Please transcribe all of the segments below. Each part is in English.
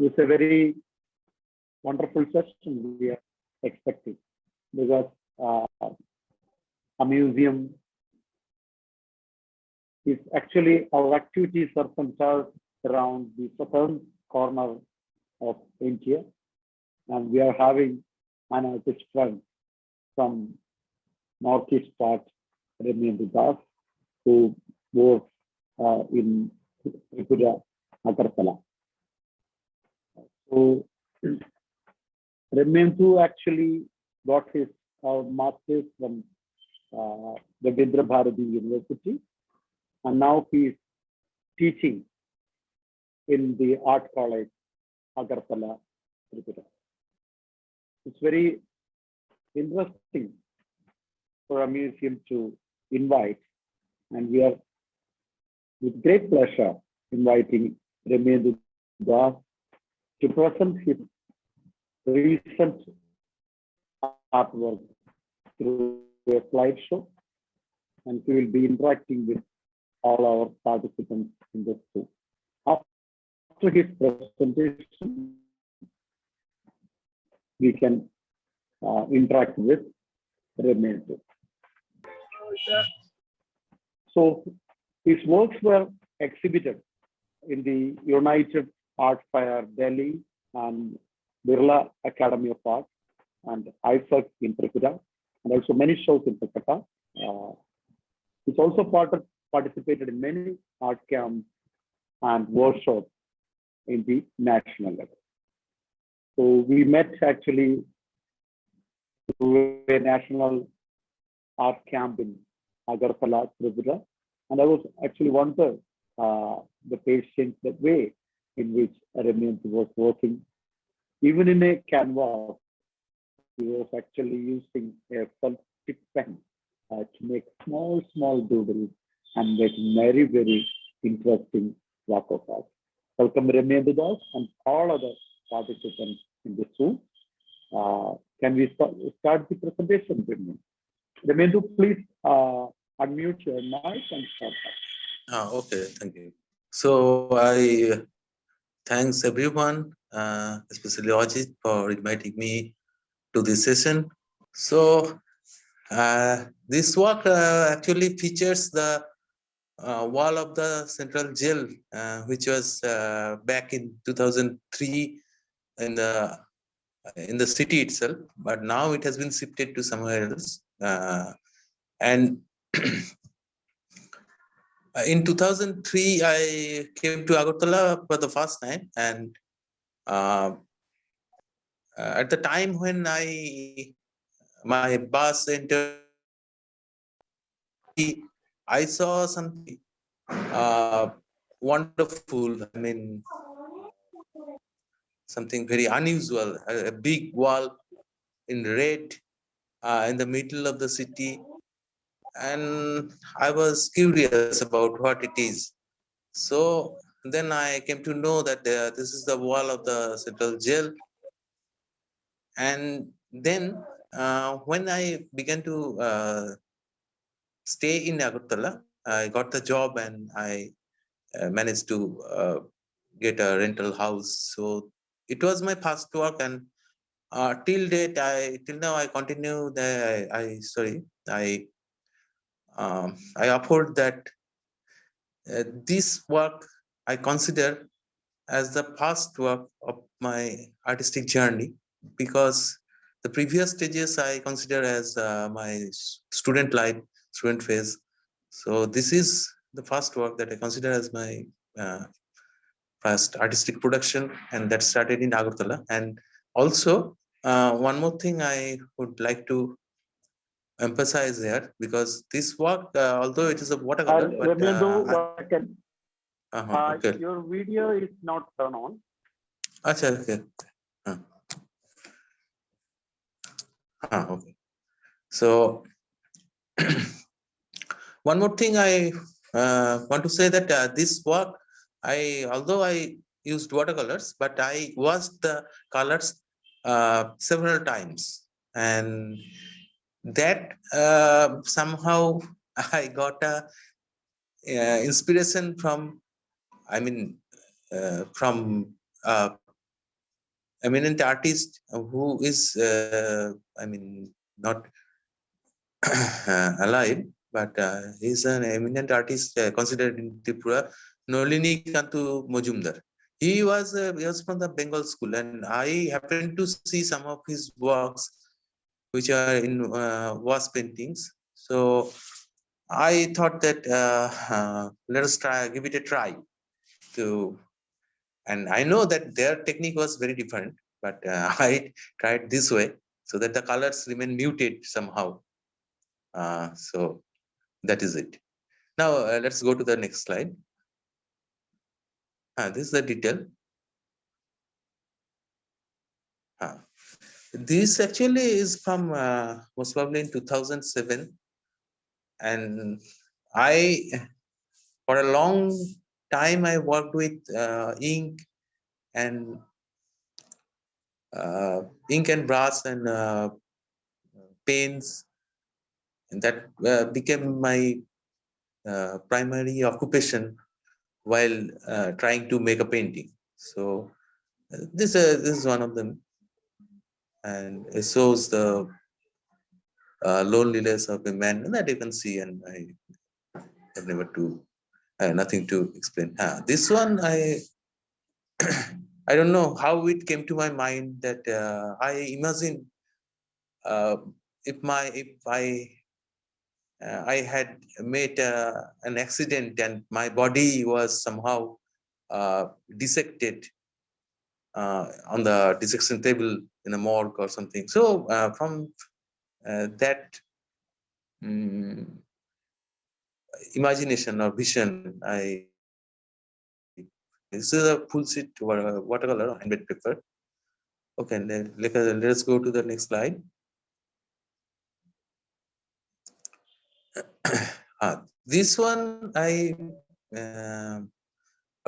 It's a very wonderful session we are expecting because a museum is actually our activities are centered around the southern corner of India, and we are having an artist friend from northeast part, Ramyendu Kumar, who works in Tripura, Agarthala. So Ramyendu actually got his master's from Rabindra Bharati University, and now he is teaching in the art college, Agarthala, Tripura. It's very interesting for a museum to invite, and we are with great pleasure inviting Ramyendu Kumar to present his recent artwork through a slideshow, and he will be interacting with all our participants in this too. After his presentation, we can interact with Ramyendu. So his works were exhibited in the United Art Fair Delhi and Birla Academy of Art and I.C.C.R in Tripura, and also many shows in Kolkata. He's also participated in many art camps and workshops in the national level. So we met actually through a national art camp in Agarthala, Tripura, and I was actually wondered the patience, the way in which Ramyendu was working. Even in a canvas, he was actually using a self-tip pen to make small doodles and making very interesting work of art. Welcome Ramyendu Kumar and all other participants in this room. Can we start the presentation, Ramyendu, please unmute your mic and start. Okay, thank you. So I thanks everyone, especially Ajit, for inviting me to this session. So this work actually features the wall of the central jail, which was back in 2003 in the city itself, but now it has been shifted to somewhere else. And in 2003, I came to Agarthala for the first time, and at the time when my bus entered, I saw something wonderful. I mean, something very unusual. A big wall in red in the middle of the city, and I was curious about what it is. So then I came to know that this is the wall of the central jail. And then when I began to stay in Agarthala, I got the job and I managed to get a rental house. So it was my first work, and till now I continue that I uphold that this work I consider as the first work of my artistic journey, because the previous stages I consider as my student life, student phase. So this is the first work that I consider as my first artistic production, and that started in Agarthala. And also one more thing I would like to emphasize here, because this work, although it is a watercolor, but okay. Your video is not turned on. Okay. Okay. So one more thing I want to say that this work, although I used watercolors, but I washed the colors several times, and that somehow I got a inspiration from, from eminent artist who is, I mean, not alive, but he's an eminent artist considered in Tripura, Nolini Kantu Mojumdar. He was from the Bengal school, and I happened to see some of his works, which are in was paintings. So I thought that let us give it a try. To, and I know that their technique was very different, but I tried this way so that the colors remain muted somehow. So that is it. Now let's go to the next slide. This is the detail. This actually is from most probably in 2007, and I, for a long time, I worked with and ink and brass and paints, and that became my primary occupation while trying to make a painting. So this is one of them, and it shows the loneliness of a man that you can see, and I have never to nothing to explain. This one I don't know how it came to my mind that I imagine uh, if I had made an accident and my body was somehow dissected on the dissection table in a morgue or something. So from that imagination or vision, this is a full sheet watercolor handmade paper. Okay, let's go to the next slide. This one for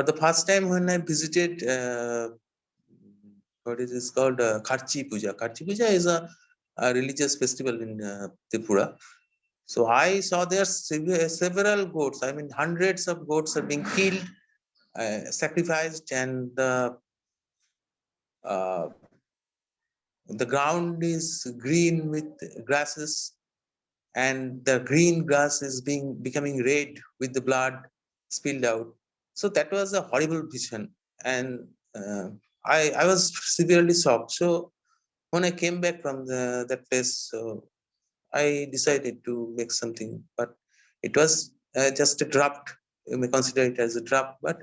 the first time when I visited what is this called Kharchi Puja. Kharchi Puja is a religious festival in Tripura. So I saw there several goats. I mean, hundreds of goats are being killed, sacrificed, and uh, the ground is green with grasses, and the green grass is becoming red with the blood spilled out. So that was a horrible vision, and I was severely shocked. So when I came back from that place, so I decided to make something, but it was just a draft. You may consider it as a draft, but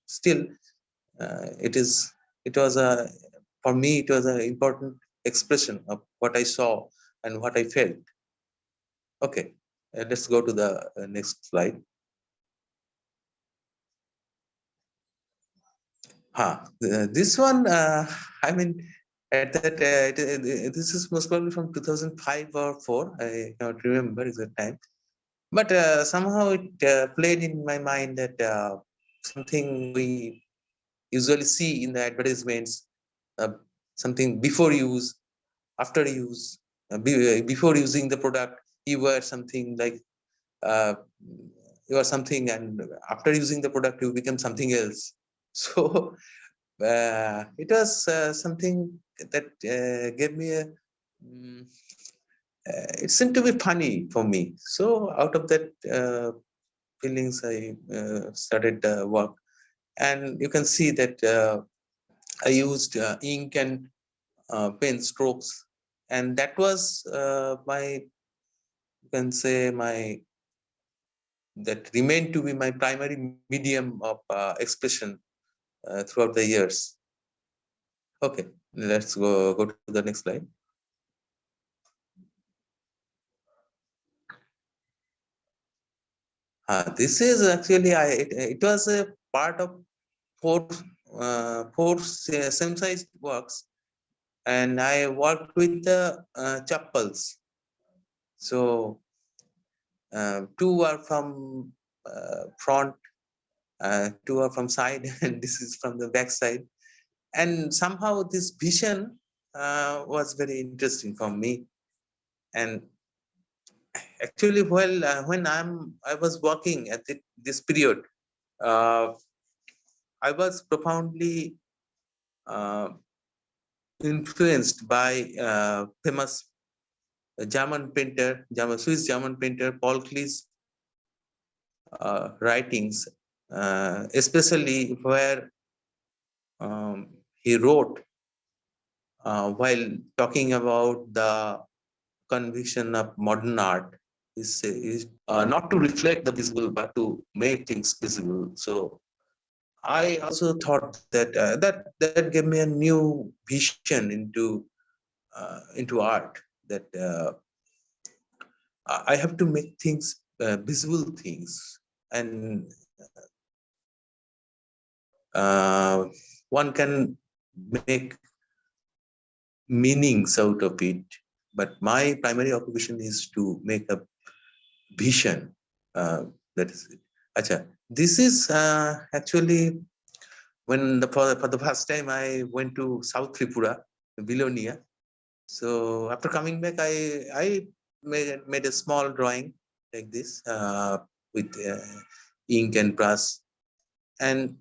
still, it is. It was a for me. It was an important expression of what I saw and what I felt. Okay, let's go to the next slide. This one, I mean, at that, this is most probably from 2005 or 4. I cannot remember exact time. But somehow it played in my mind that something we usually see in the advertisements, uh, something before use, after use, before using the product, you wear something like uh, you are something, and after using the product, you become something else. So it was something that gave me a. mm, it seemed to be funny for me. So out of that feelings, I started work, and you can see that I used ink and pen strokes, and that was my, you can say, my, that remained to be my primary medium of expression throughout the years. Okay, let's go to the next slide. This is actually it was a part of four same-sized works, and I worked with the chappals. So two are from front, two are from side, and this is from the back side. And somehow this vision was very interesting for me. And actually, while when I was working at this period, uh, I was profoundly uh, influenced by famous Swiss German painter Paul Klee's writings, especially where he wrote while talking about the conviction of modern art is not to reflect the visible but to make things visible. So I also thought that that gave me a new vision into art, that I have to make things visible things, and one can make meanings out of it. But my primary occupation is to make a vision. That is it. Acha, this is actually when for the first time I went to South Tripura, Bilonia. So after coming back, I made a small drawing like this with ink and brush, and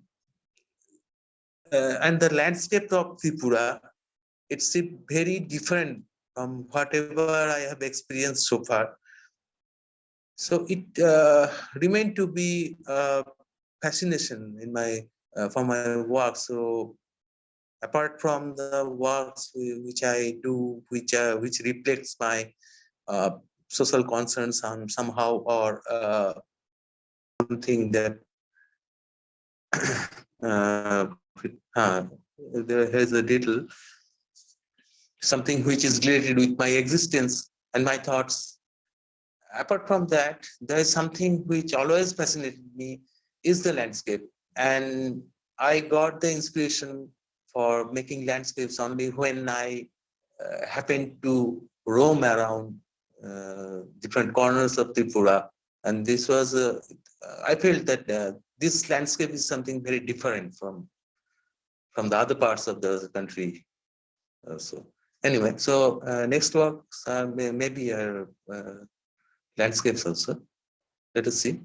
the landscape of Tripura, it's very different from whatever I have experienced so far. So it remained to be a fascination in my for my work. So apart from the works which I do, which reflects my social concerns somehow, or something that uh, there is a little something which is related with my existence and my thoughts. Apart from that, there is something which always fascinated me, is the landscape. And I got the inspiration for making landscapes only when I happened to roam around different corners of Tripura. And this was, I felt that this landscape is something very different from the other parts of the country. So anyway, so next works maybe landscapes also. Let us see.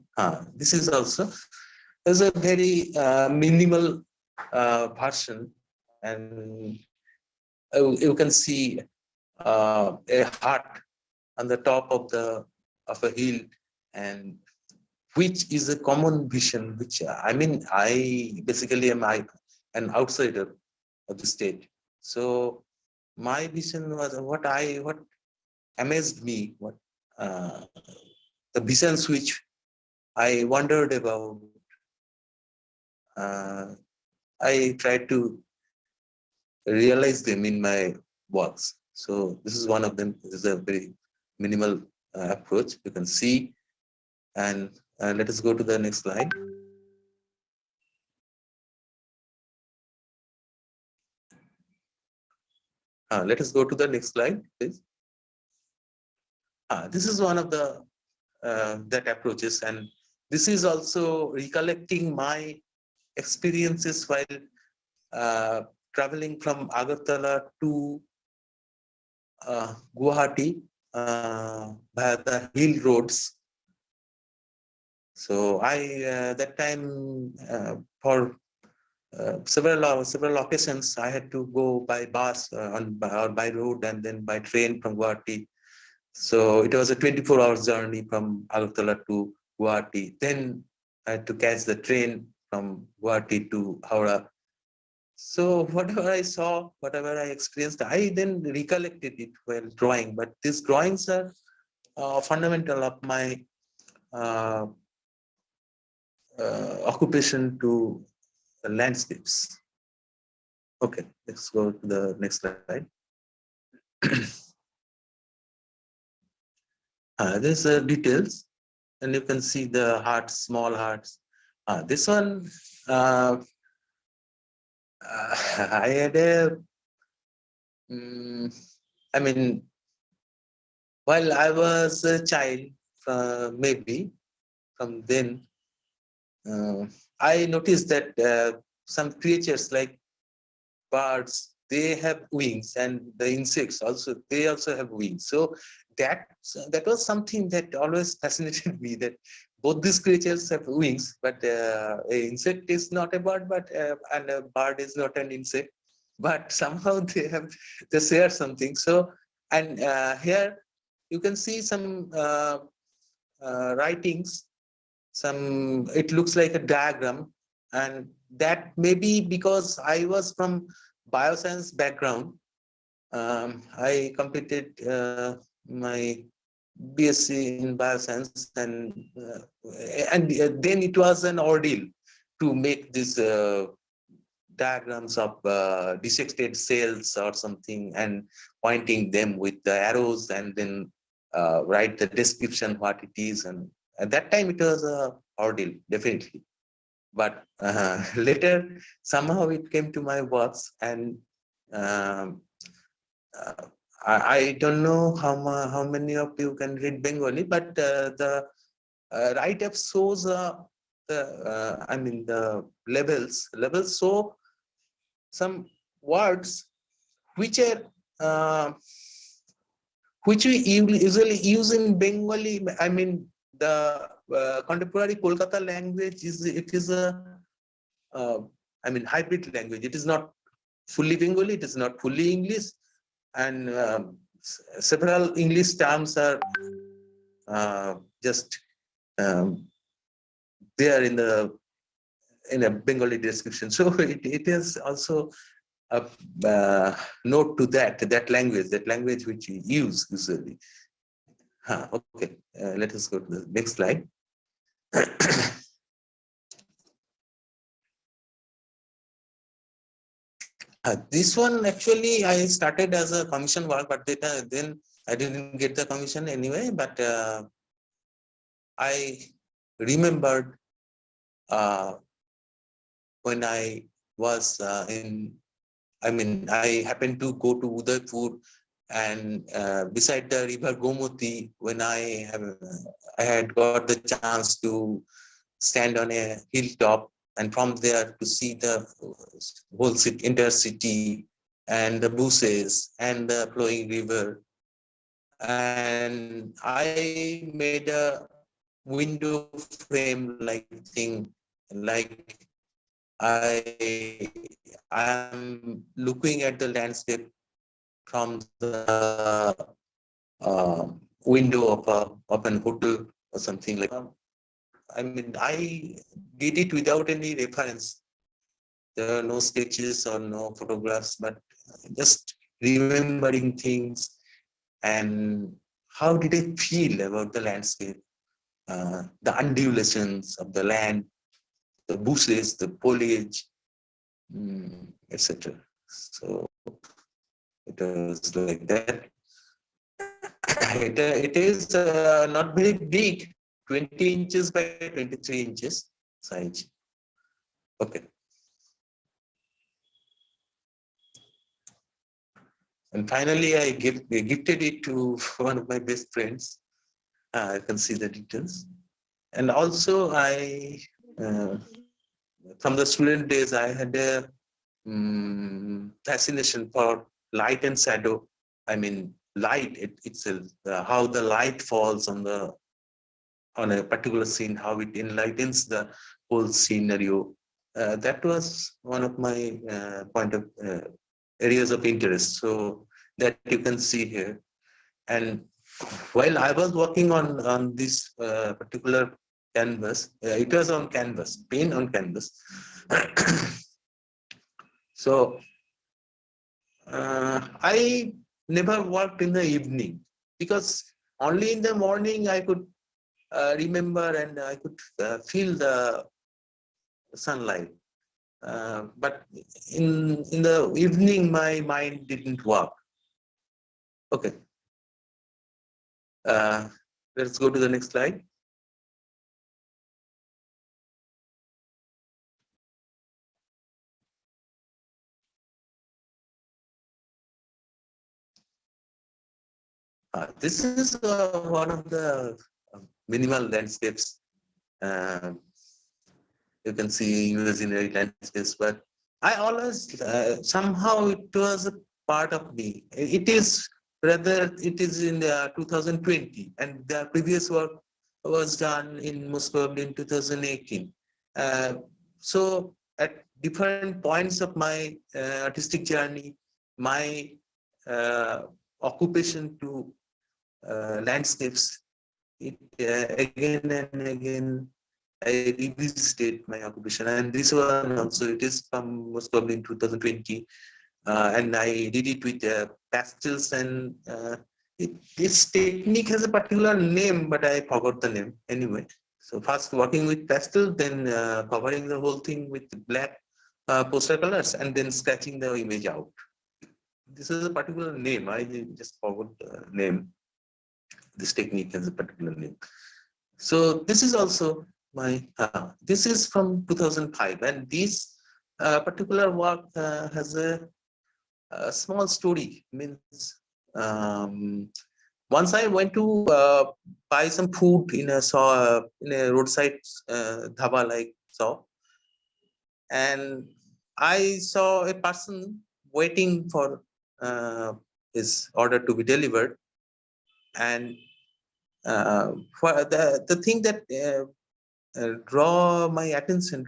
This is also, there's a very minimal version, and you can see a hut on the top of a hill, and which is a common vision, which I mean, I basically am an outsider of the state. So my vision was what amazed me, what uh, the visions which I wondered about. Uh, I tried to realize them in my works. So this is one of them. This is a very minimal approach. You can see, and let us go to the next slide. Let us go to the next slide, please. This is one of the that approaches, and this is also recollecting my experiences while traveling from Agarthala to Guwahati via the hill roads. So I that time for several occasions I had to go by bus or by road and then by train from Guwahati. So it was a 24 hours journey from Agartala to Guwahati. Then I had to catch the train from Guwahati to Howrah. So whatever I saw, whatever I experienced, I then recollected it while drawing. But these drawings are fundamental of my occupation to landscapes. Okay, let's go to the next slide. There's details, and you can see the hearts, small hearts. This one, I had a, I mean, while I was a child, maybe from then, I noticed that some creatures like birds, they have wings, and the insects also, they also have wings. So that was something that always fascinated me, that both these creatures have wings, but an insect is not a bird, but and a bird is not an insect. but somehow they share something. So, and here you can see some writings. It looks like a diagram, and that may be because I was from bioscience background. I completed my BSc in bioscience, and then it was an ordeal to make these diagrams of dissected cells or something, and pointing them with the arrows, and then write the description what it is. And at that time it was a ordeal, definitely. But later somehow it came to my works, and um, I don't know how many of you can read Bengali, but the write-up shows the levels show some words which are which we usually use in Bengali. I mean, the contemporary Kolkata language is a hybrid language. It is not fully Bengali, it is not fully English, and several English terms are just there in a Bengali description. So it is also a note to that language which we use usually. Okay, let us go to the next slide. This one actually I started as a commission work, but then I didn't get the commission anyway. But I remembered when I was I happened to go to Udaipur, and beside the river Gomati, when I had got the chance to stand on a hilltop, and from there to see the whole city, entire city, and the bushes and the flowing river. And I made a window frame like thing, like I am looking at the landscape from the window of an hotel or something like that. I did it without any reference. There are no sketches or no photographs, but just remembering things and how did I feel about the landscape, the undulations of the land, the bushes, the foliage, etc. So it was like that. It is not very big, 20 inches by 23 inches size. Okay. And finally, I gifted it to one of my best friends. I can see the details. And also, from the student days, I had a fascination for light and shadow. Light itself, how the light falls on a particular scene, how it enlightens the whole scenario. That was one of my areas of interest. So that you can see here. And while I was working on this particular canvas, it was on canvas, paint on canvas. So I never worked in the evening, because only in the morning I could remember and I could feel the sunlight. But in the evening, my mind didn't work. Okay. Let's go to the next slide. This is one of the minimal landscapes. You can see imaginary landscapes, but I always somehow it was a part of me. It is in 2020, and the previous work was done in most probably in 2018. So at different points of my artistic journey, my occupation to landscapes, it again and again I revisited my occupation, and this one also, it is from most probably in 2020, and I did it with pastels, and this technique has a particular name, but I forgot the name anyway. So first working with pastel, then covering the whole thing with black poster colors, and then sketching the image out. This is a particular name. I just forgot the name. This technique has a particular name. So this is also my, this is from 2005, and this particular work has a small story. Means once I went to buy some food in a roadside dhaba like shop, and I saw a person waiting for his order to be delivered, and for the thing that drew my attention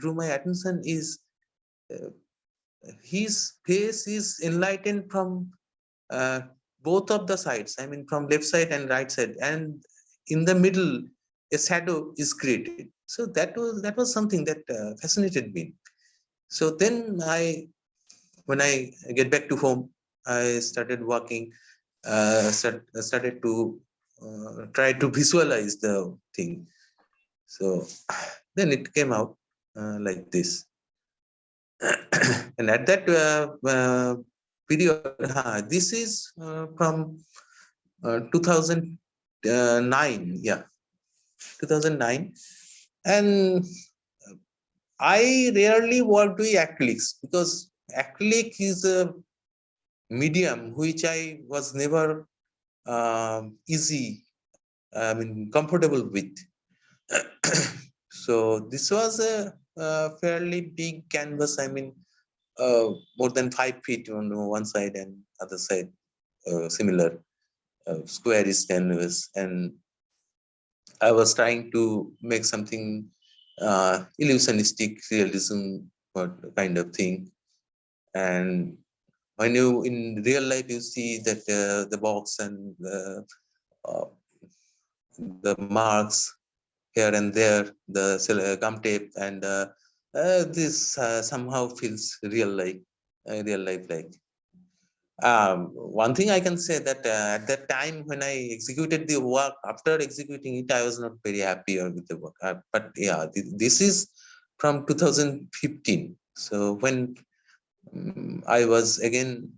is uh, his face is enlightened from uh, both of the sides. I mean, from left side and right side, and in the middle, a shadow is created. So that was something that fascinated me. So then when I get back to home, I started working, started to try to visualize the thing. So then it came out like this. And at that period, this is from 2009, yeah, 2009. And I rarely worked with acrylics because acrylic is a medium which I was never comfortable with. So this was a fairly big canvas. I mean, more than 5 feet on one side and other side, similar squarish canvas, and I was trying to make something illusionistic realism kind of thing. And when you in real life you see that the box and uh, the marks here and there, the gum tape, and this somehow feels real life like. One thing I can say that at that time when I executed the work, after executing it, I was not very happy with the work. But yeah, this is from 2015. So when I was again,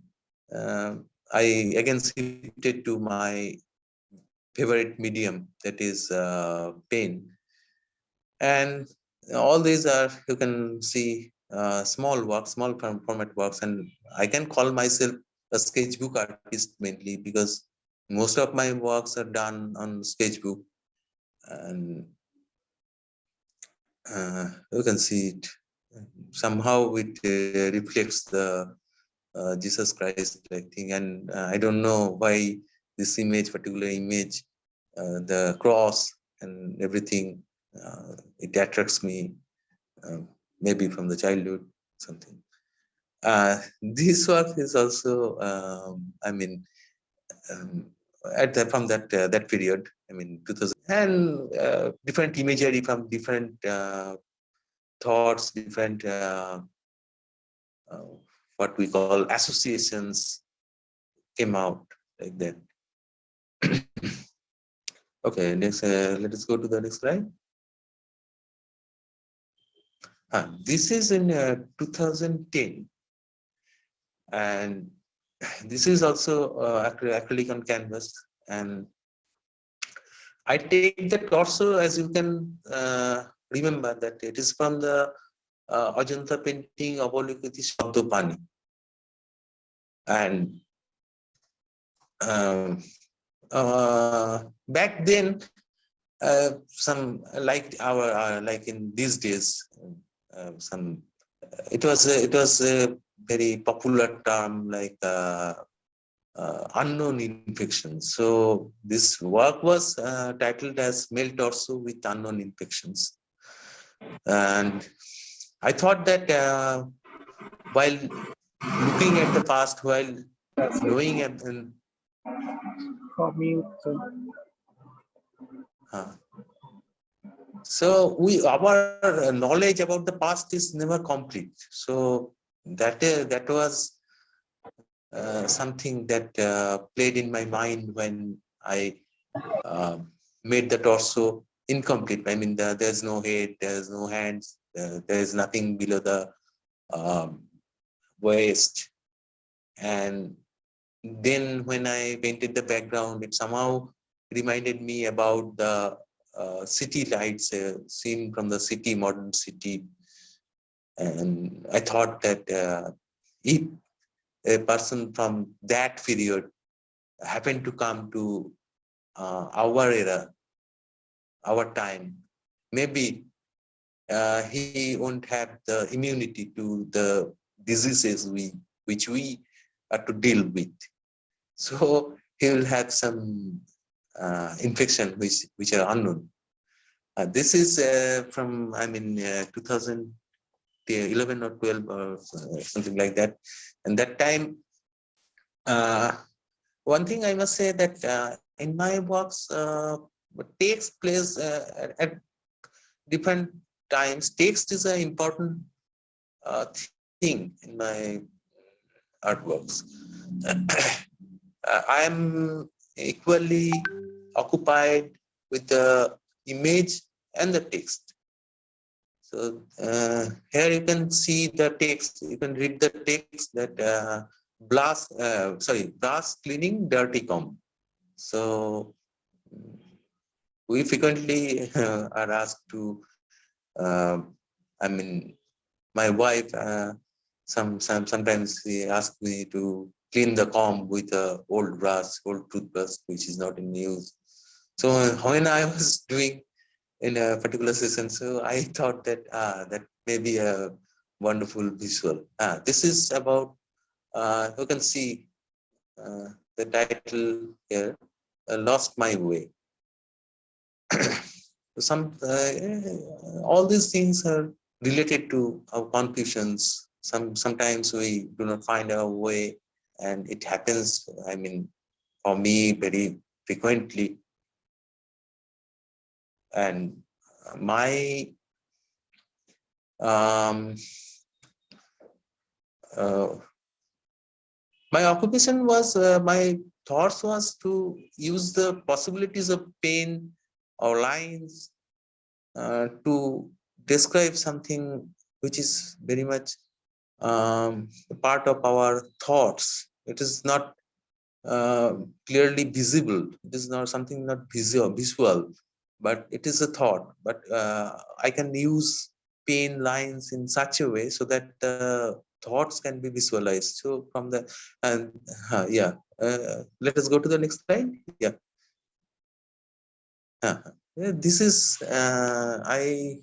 I again shifted to my favorite medium, that is pen. And all these are, you can see, small works, small format works, and I can call myself a sketchbook artist mainly because most of my works are done on sketchbook. And you can see it somehow, it reflects the Jesus Christ like thing. And I don't know why this particular image, the cross and everything, it attracts me, maybe from the childhood, something. This work is also, um, from that period, I mean, 2000, and different imagery from different thoughts, different uh, what we call associations came out like that. Okay, next, let us go to the next slide. This is in 2010, and this is also acrylic on canvas. And I take the torso, as you can remember, that it is from the Ajanta painting Avalokiti Shabdopani. And back then, some like like in these days, some it was a very popular term like unknown infections. So this work was titled as Male Torso with Unknown Infections. And I thought that while looking at the past, while That's it. knowing and For me, uh, so our knowledge about the past is never complete. So that was something that played in my mind when I uh, made the torso incomplete. I mean, there's no head, there's no hands, there's nothing below the um, waist. And then when I painted the background, it somehow reminded me about the city lights seen from the city, modern city. And I thought that if a person from that period happened to come to our era, our time, maybe he won't have the immunity to the diseases which we are to deal with. So he will have some infection which are unknown. This is from 2011 or 12 or something like that. And that time, one thing I must say that in my works, text plays at different times. Text is an important thing in my artworks. I am equally occupied with the image and the text. So here you can see the text. You can read the text that brass cleaning dirty comb. So we frequently are asked to. Uh, I mean, my wife sometimes she asks me to clean the comb with a old brush, old toothbrush, which is not in use. So when I was doing in a particular session, so I thought that that may be a wonderful visual. This is about you can see the title here, Lost My Way. Some all these things are related to our confusions. Sometimes we do not find our way, and it happens. I mean, for me, very frequently. And my um, uh, my occupation was my thoughts was to use the possibilities of pen or lines to describe something which is very much part of our thoughts. It is not clearly visible. It is not something not visual, but it is a thought. But I can use pen lines in such a way so that the thoughts can be visualized. So from the and yeah, let us go to the next slide. Yeah. This is I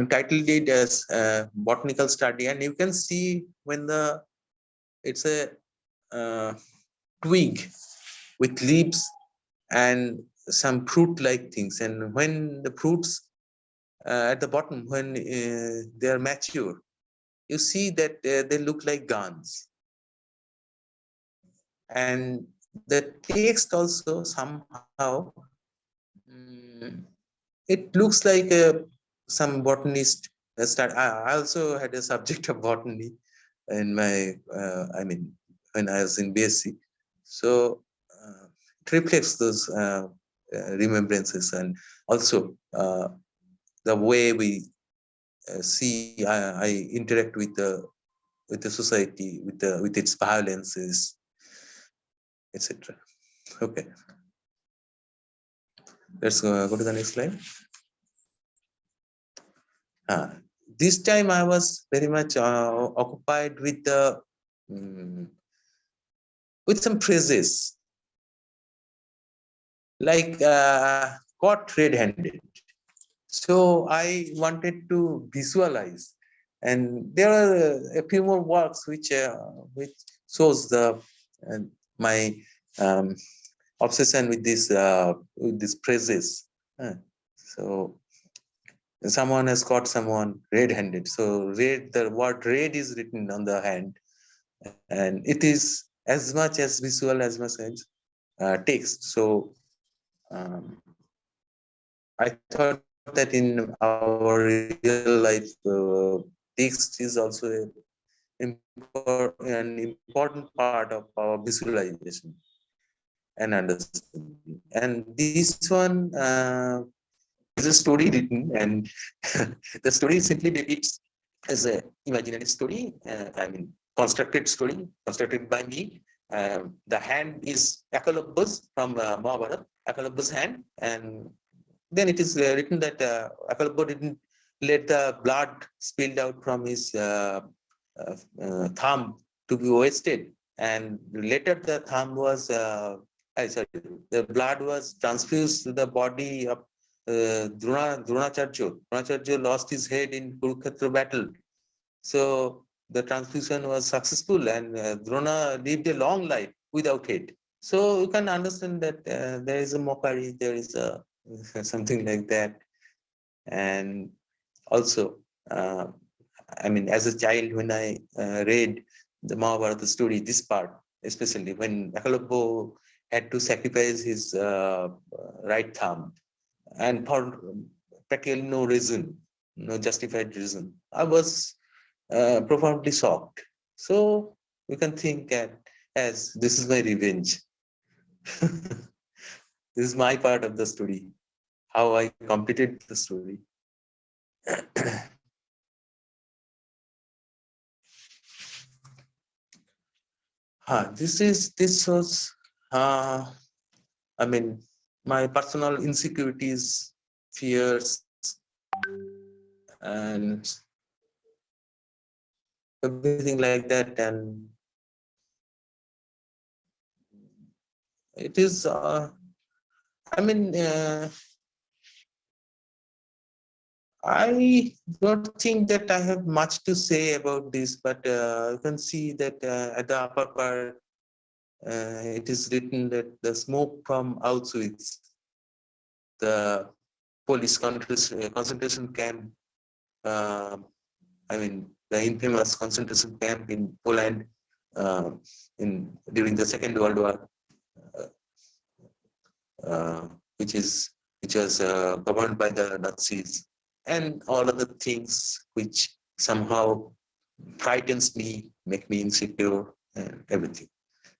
titled it as botanical study, and you can see when it's a twig with leaves and some fruit-like things, and when the fruits at the bottom, when they are mature, you see that they look like guns, and the text also somehow it looks like some botanist start. I also had a subject of botany in my when I was in BSc. So it reflects those remembrances, and also the way we see I interact with the society, with its violences, etc. Okay, let's go to the next slide. This time I was very much occupied with the with some phrases like caught red-handed. So I wanted to visualize, and there are a few more works which shows the my um, obsession with these phrases. So someone has caught someone red-handed. So red, the word red is written on the hand, and it is as much as visual as much as text. So I thought that in our real life, text is also an important part of our visualization and understanding. And this one is a story written, and the story simply depicts as a imaginary story. Constructed story, constructed by me. The hand is Akalabba's from Mahabharata, Akalabba's hand, and then it is written that Akalabba didn't let the blood spilled out from his thumb to be wasted, and later the thumb was the blood was transfused to the body of Dronacharya. Dronacharya lost his head in Kurukshetra battle. So the transfusion was successful, and Drona lived a long life without head. So you can understand that there is a mockery, there is a something like that. And also, as a child, when I read the Mahabharata story, this part, especially when Akalabha had to sacrifice his right thumb, and for practically no reason, no justified reason, I was profoundly shocked. So you can think as this is my revenge. This is my part of the story, how I completed the story. This was my personal insecurities, fears, and everything like that. And it is I don't think that I have much to say about this, but you can see that at the upper part, it is written that the smoke from Auschwitz, the Polish concentration camp, the infamous concentration camp in Poland during the Second World War, which was governed by the Nazis, and all of the things which somehow frightens me, make me insecure, and everything.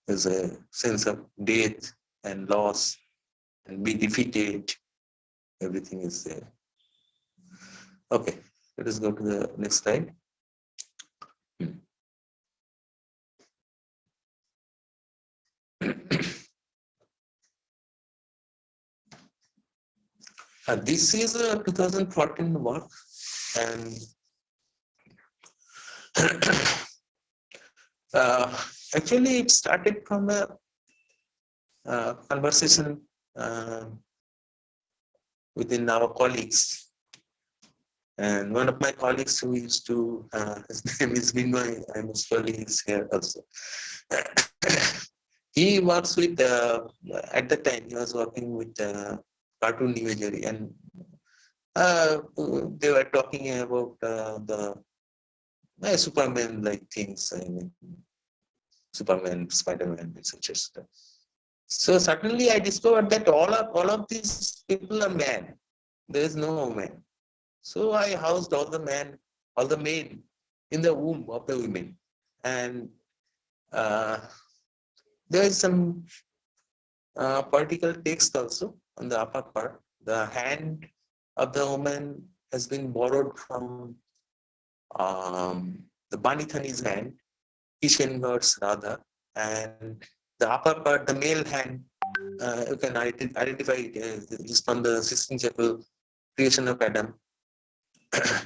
There's a sense of death and loss and be defeated. Everything is there. Okay, let us go to the next slide. This is a 2014 work, and actually it started from a conversation within our colleagues. And one of my colleagues who used to, his name is Vinay, I'm his colleague, is here also. He works with, at the time, he was working with cartoon imagery, and they were talking about the Superman-like things, Superman, Spider-Man, etc. So suddenly I discovered that all of these people are men. There is no woman. So I housed all the men in the womb of the women. And there is some political text also on the upper part. The hand of the woman has been borrowed from the Banithani's hand, Kishengar's Radha, and the upper part, the male hand, you can identify it as from the Sistine Chapel creation of Adam,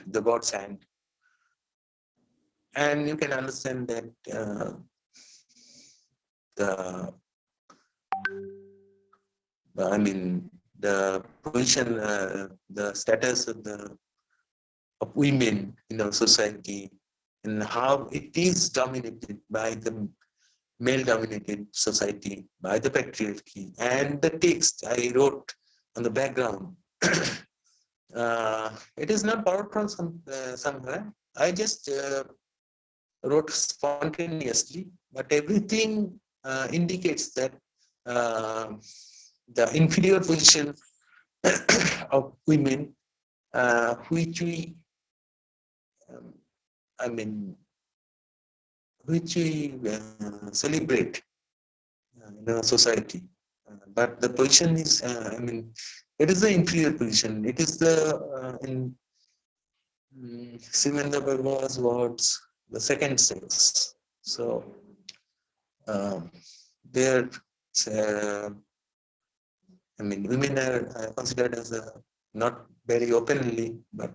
the God's hand. And you can understand that the position, the status of women in our society, and how it is dominated by the male-dominated society, by the patriarchy. And the text I wrote on the background It is not borrowed from somewhere. I just wrote spontaneously, but everything indicates that uh, the inferior position of women, which we, um, I mean, which we celebrate in our society. But the position is, it is the inferior position. It is the, in Simenda Berger's words, the second sex. So, there, uh, women are considered as not very openly, but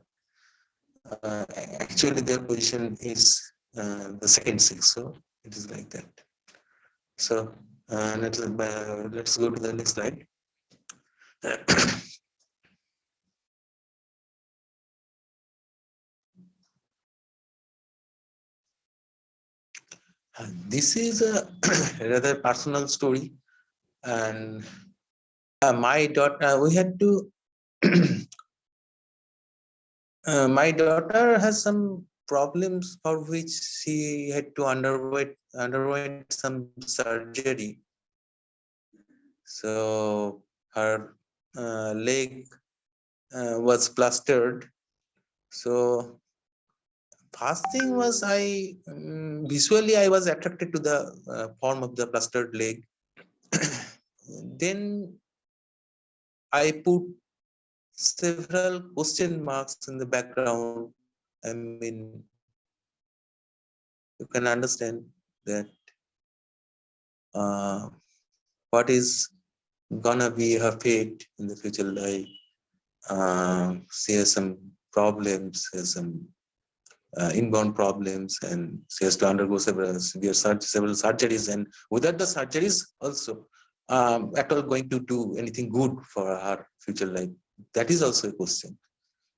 actually their position is the second sex. So it is like that. So let's go to the next slide. This is a rather personal story, and my daughter, we had to. My daughter has some problems for which she had to underwent some surgery. So her leg was plastered. So first thing was visually I was attracted to the form of the plastered leg. Then I put several question marks in the background. I mean, you can understand that what is gonna be her fate in the future life. She has some problems, has some inborn problems, and she has to undergo several surgeries, and without the surgeries also at all going to do anything good for her future life, that is also a question.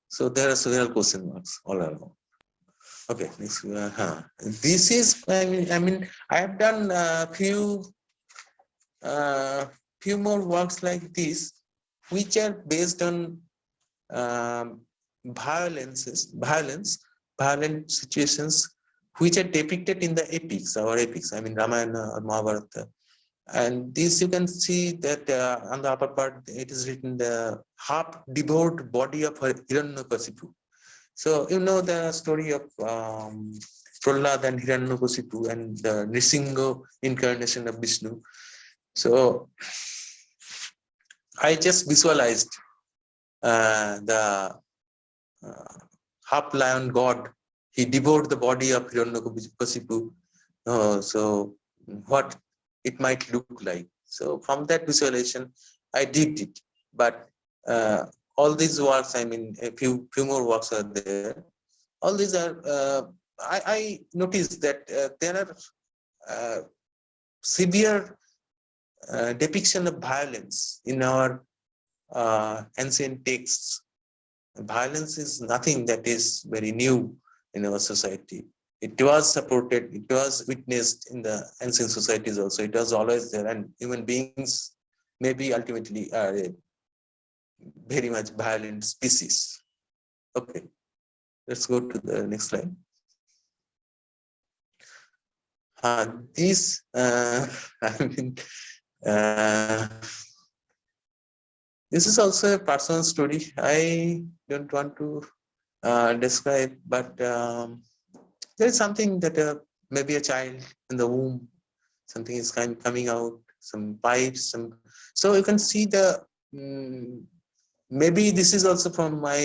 So there are several question marks all around. Okay, next. This is, I have done a few more works like this, which are based on violent situations which are depicted in the epics, our epics, Ramayana or Mahabharata. And this you can see that on the upper part, it is written the half devoured body of Hiranyakasipu. So you know the story of Prahlad and Hiranyakasipu and the Nrisimha incarnation of Vishnu. So I just visualized the half lion god. He devoured the body of Hiranyakasipu. So what it might look like. So from that visualization, I did it. But all these works, a few more works are there. All these are. I noticed that there are severe depiction of violence in our ancient texts. Violence is nothing that is very new in our society. It was supported, it was witnessed in the ancient societies also. It was always there, and human beings maybe ultimately are a very much violent species. Okay, let's go to the next slide. This, this is also a personal story. I don't want to describe, but there is something that maybe a child in the womb, something is coming out, some pipes, so you can see the maybe this is also from my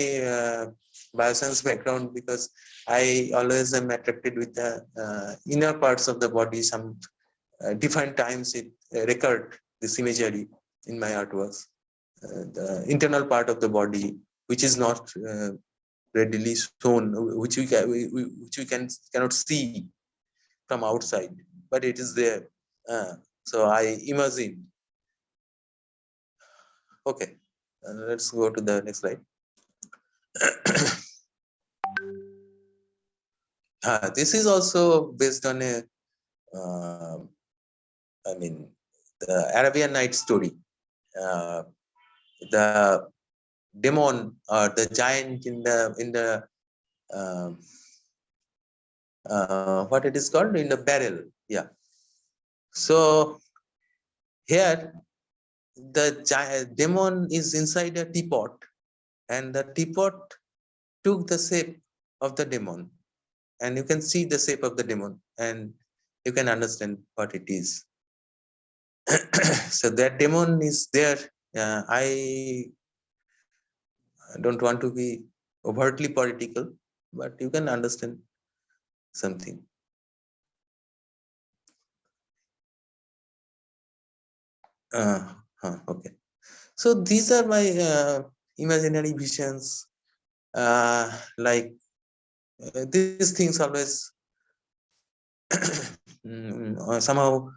bioscience background, because I always am attracted with the inner parts of the body. Some different times it recurred this imagery in my artworks. The internal part of the body, which is not readily shown, which we cannot see from outside, but it is there. So I imagine. Okay, let's go to the next slide. This is also based on a, the Arabian Night story. The demon or the giant in the what it is called, in the barrel. Yeah. So here the demon is inside a teapot, and the teapot took the shape of the demon, and you can see the shape of the demon, and you can understand what it is. So that demon is there. I don't want to be overtly political, but you can understand something. Okay. So these are my imaginary visions. These things always somehow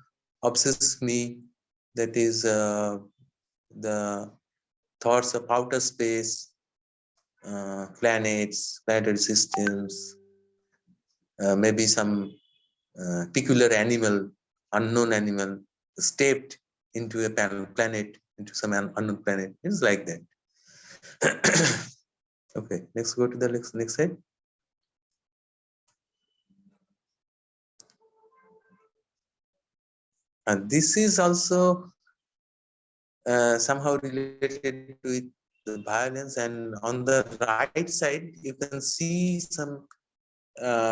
obsess me. That is the thoughts of outer space, planets, planetary systems, maybe some peculiar animal, unknown animal, stepped into a planet, into some unknown planet. It's like that. Okay, let's go to the next slide. And this is also somehow related with the violence, and on the right side you can see some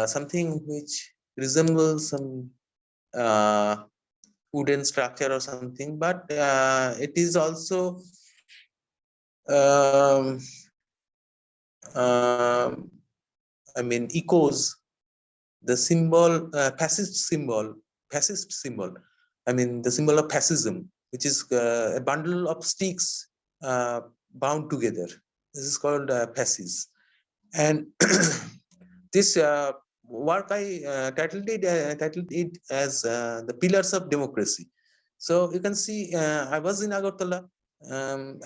something which resembles some wooden structure or something, but it is also um, I mean echoes the symbol, fascist symbol. I mean the symbol of fascism, which is a bundle of sticks bound together. This is called fascis. And this work I titled it as the pillars of democracy. So you can see I was in Agarthala, and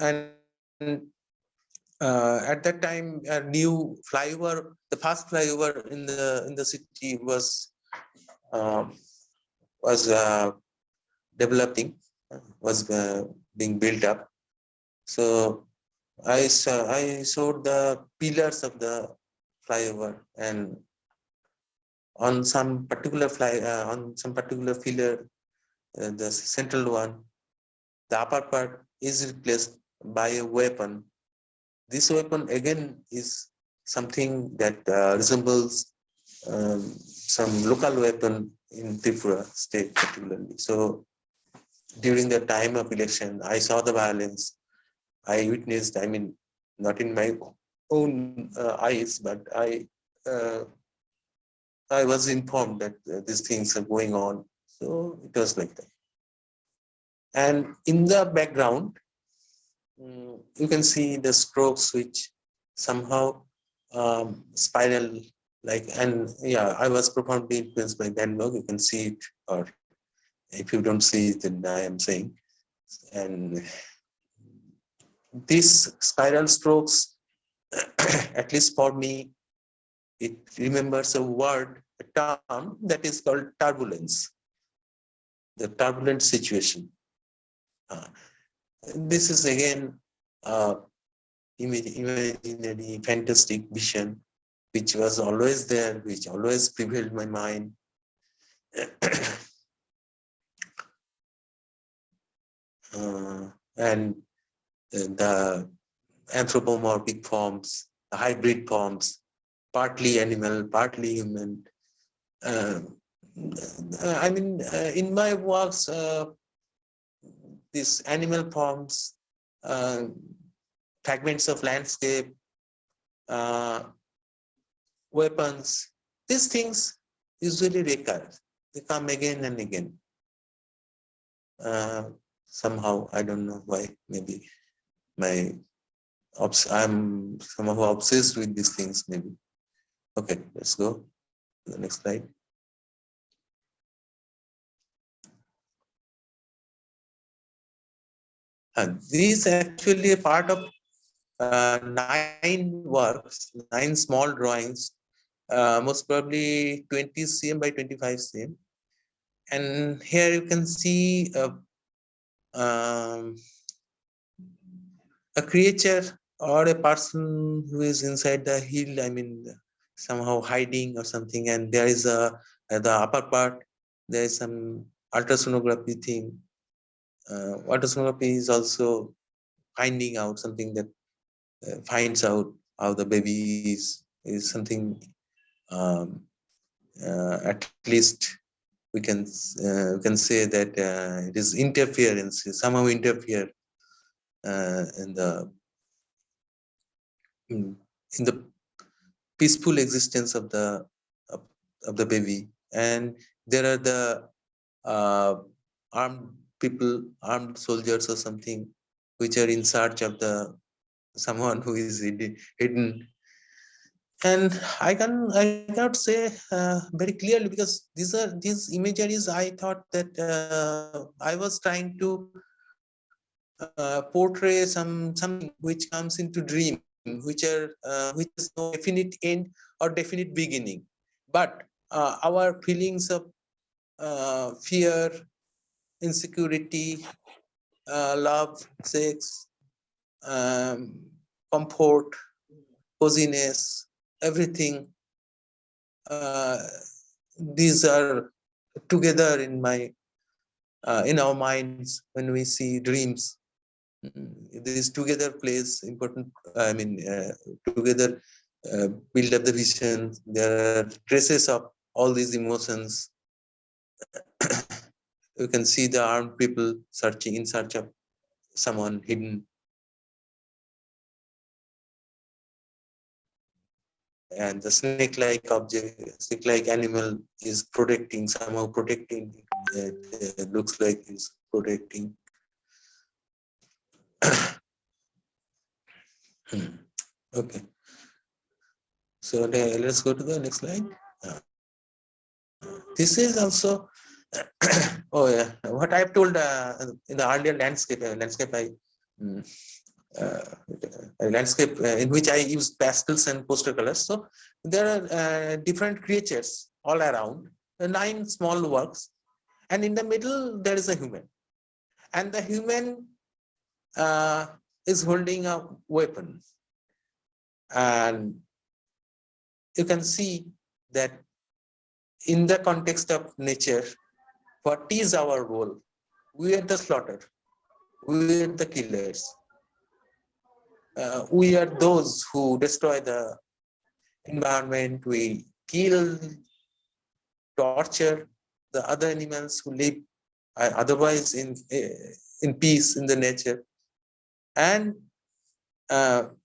at that time a new flyover, the first flyover in the city um, was developing, was being built up. So I saw the pillars of the flyover, and on some particular pillar, the central one, the upper part is replaced by a weapon. This weapon again is something that resembles some local weapon in Tripura state particularly. So during the time of election, I saw the violence. I witnessed, I mean, not in my own eyes, but uh, I was informed that these things are going on. So it was like that. And in the background, you can see the strokes which somehow spiral like, and yeah, I was profoundly influenced by Van Gogh. You can see it, or if you don't see it, then I am saying. And these spiral strokes, at least for me, it remembers a word, a term that is called turbulence, the turbulent situation. This is again imaginary, fantastic vision, which was always there, which always prevailed my mind. And the anthropomorphic forms, the hybrid forms, partly animal, partly human. I mean, in my works, these animal forms, fragments of landscape, weapons, these things usually recur. They come again and again. Somehow, I don't know why, maybe I'm somehow obsessed with these things, maybe. Okay, let's go to the next slide. These actually a part of 9 works, 9 small drawings, most probably 20 cm by 25 cm. And here you can see a creature or a person who is inside the hill, I mean, somehow hiding or something, and there is at the upper part, there is some ultrasonography thing. Ultrasonography is also finding out something that finds out how the baby is something, at least we can say that it is interference, somehow interfere in the peaceful existence of, of the baby. And there are the armed people, armed soldiers or something, which are in search of the someone who is hidden. And I cannot say very clearly, because these imageries, I thought that I was trying to portray something which comes into dream, which is no definite end or definite beginning, but our feelings of fear, insecurity, love, sex, comfort, coziness, everything, these are together in our minds when we see dreams. This together plays important, I mean, together build up the vision. There are traces of all these emotions. You can see the armed people searching in search of someone hidden, and the snake-like object, snake-like animal is protecting, somehow protecting. It looks like it's protecting. Okay, so let's go to the next slide. This is also oh yeah, what I've told in the earlier landscape mm, landscape in which I used pastels and poster colors. So there are different creatures all around, 9 small works, and in the middle there is a human, and the human is holding a weapon, and you can see that in the context of nature, what is our role? We are the slaughter, we are the killers. We are those who destroy the environment. We kill, torture the other animals who live otherwise in peace in the nature. And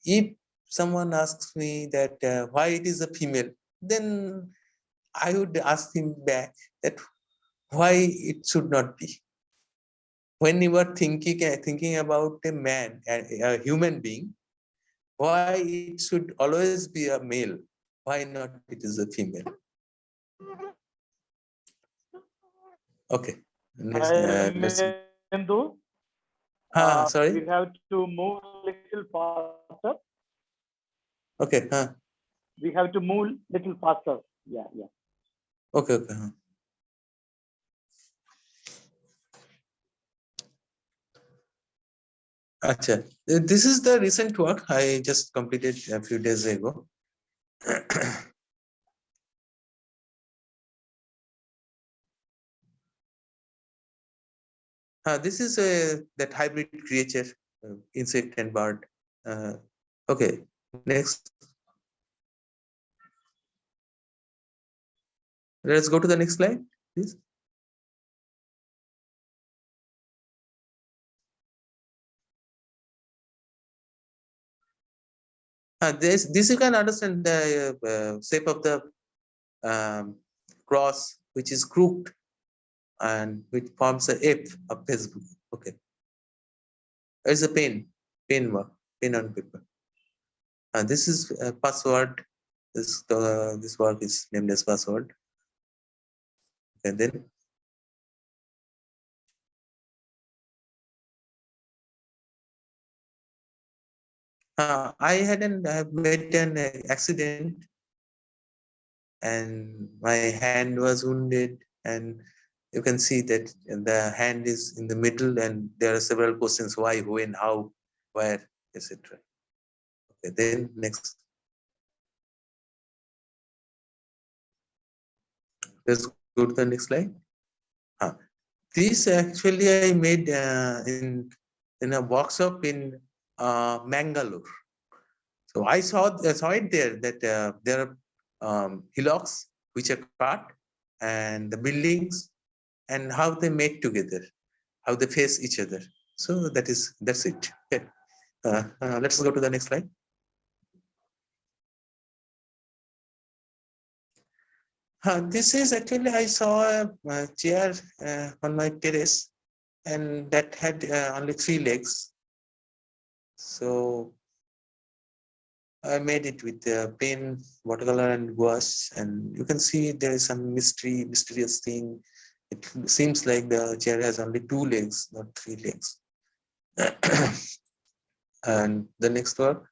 if someone asks me that why it is a female, then I would ask him back that why it should not be. When you are thinking about a man, a human being, why it should always be a male? Why not it is a female? Okay. Next, let's. Ramyendu, Sorry. we have to move little faster. Okay. We have to move little faster. Yeah. Okay. Okay. Acha. This is the recent work I just completed a few days ago. This is that hybrid creature, insect and bird. Okay, next. Let's go to the next slide, please. This you can understand the shape of the cross, which is crooked and which forms a F of Facebook. Okay, it's a pen work, pen on paper. This is a password. This work is named as password. And then I have made an accident, and my hand was wounded, and you can see that the hand is in the middle, and there are several questions: why, when, how, where, etc. Then next. Let's go to the next slide. This actually I made in a workshop in Mangalore. So I saw it there that there are hillocks which are cut, and the buildings and how they made together, how they face each other. So that's it. Okay. Let's go to the next slide. This is actually I saw a chair on my terrace, and that had only 3 legs. So I made it with pen, watercolor, and gouache, and you can see there is some mysterious thing. It seems like the chair has only 2 legs, not 3 legs. And the next work,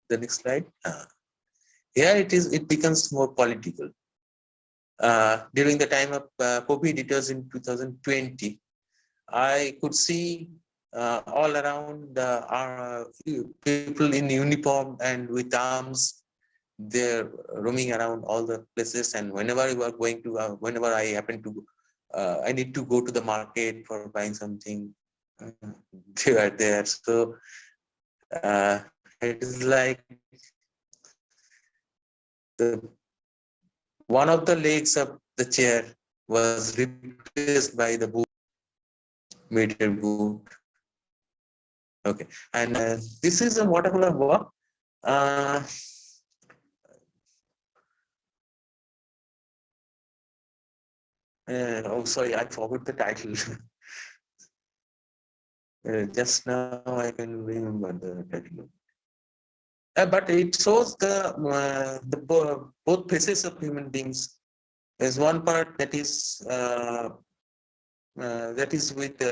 the next slide. Here it becomes more political. During the time of COVID, it was in 2020. I could see all around people in uniform and with arms. They're roaming around all the places, and whenever we were going to, whenever I happen to, I need to go to the market for buying something, they are there. So it is like one of the legs of the chair was replaced by the boot, meter boot. Okay, and this is a watercolor work. Oh, sorry, I forgot the title. Just now I can remember the title. But it shows both faces of human beings. There's one part that is with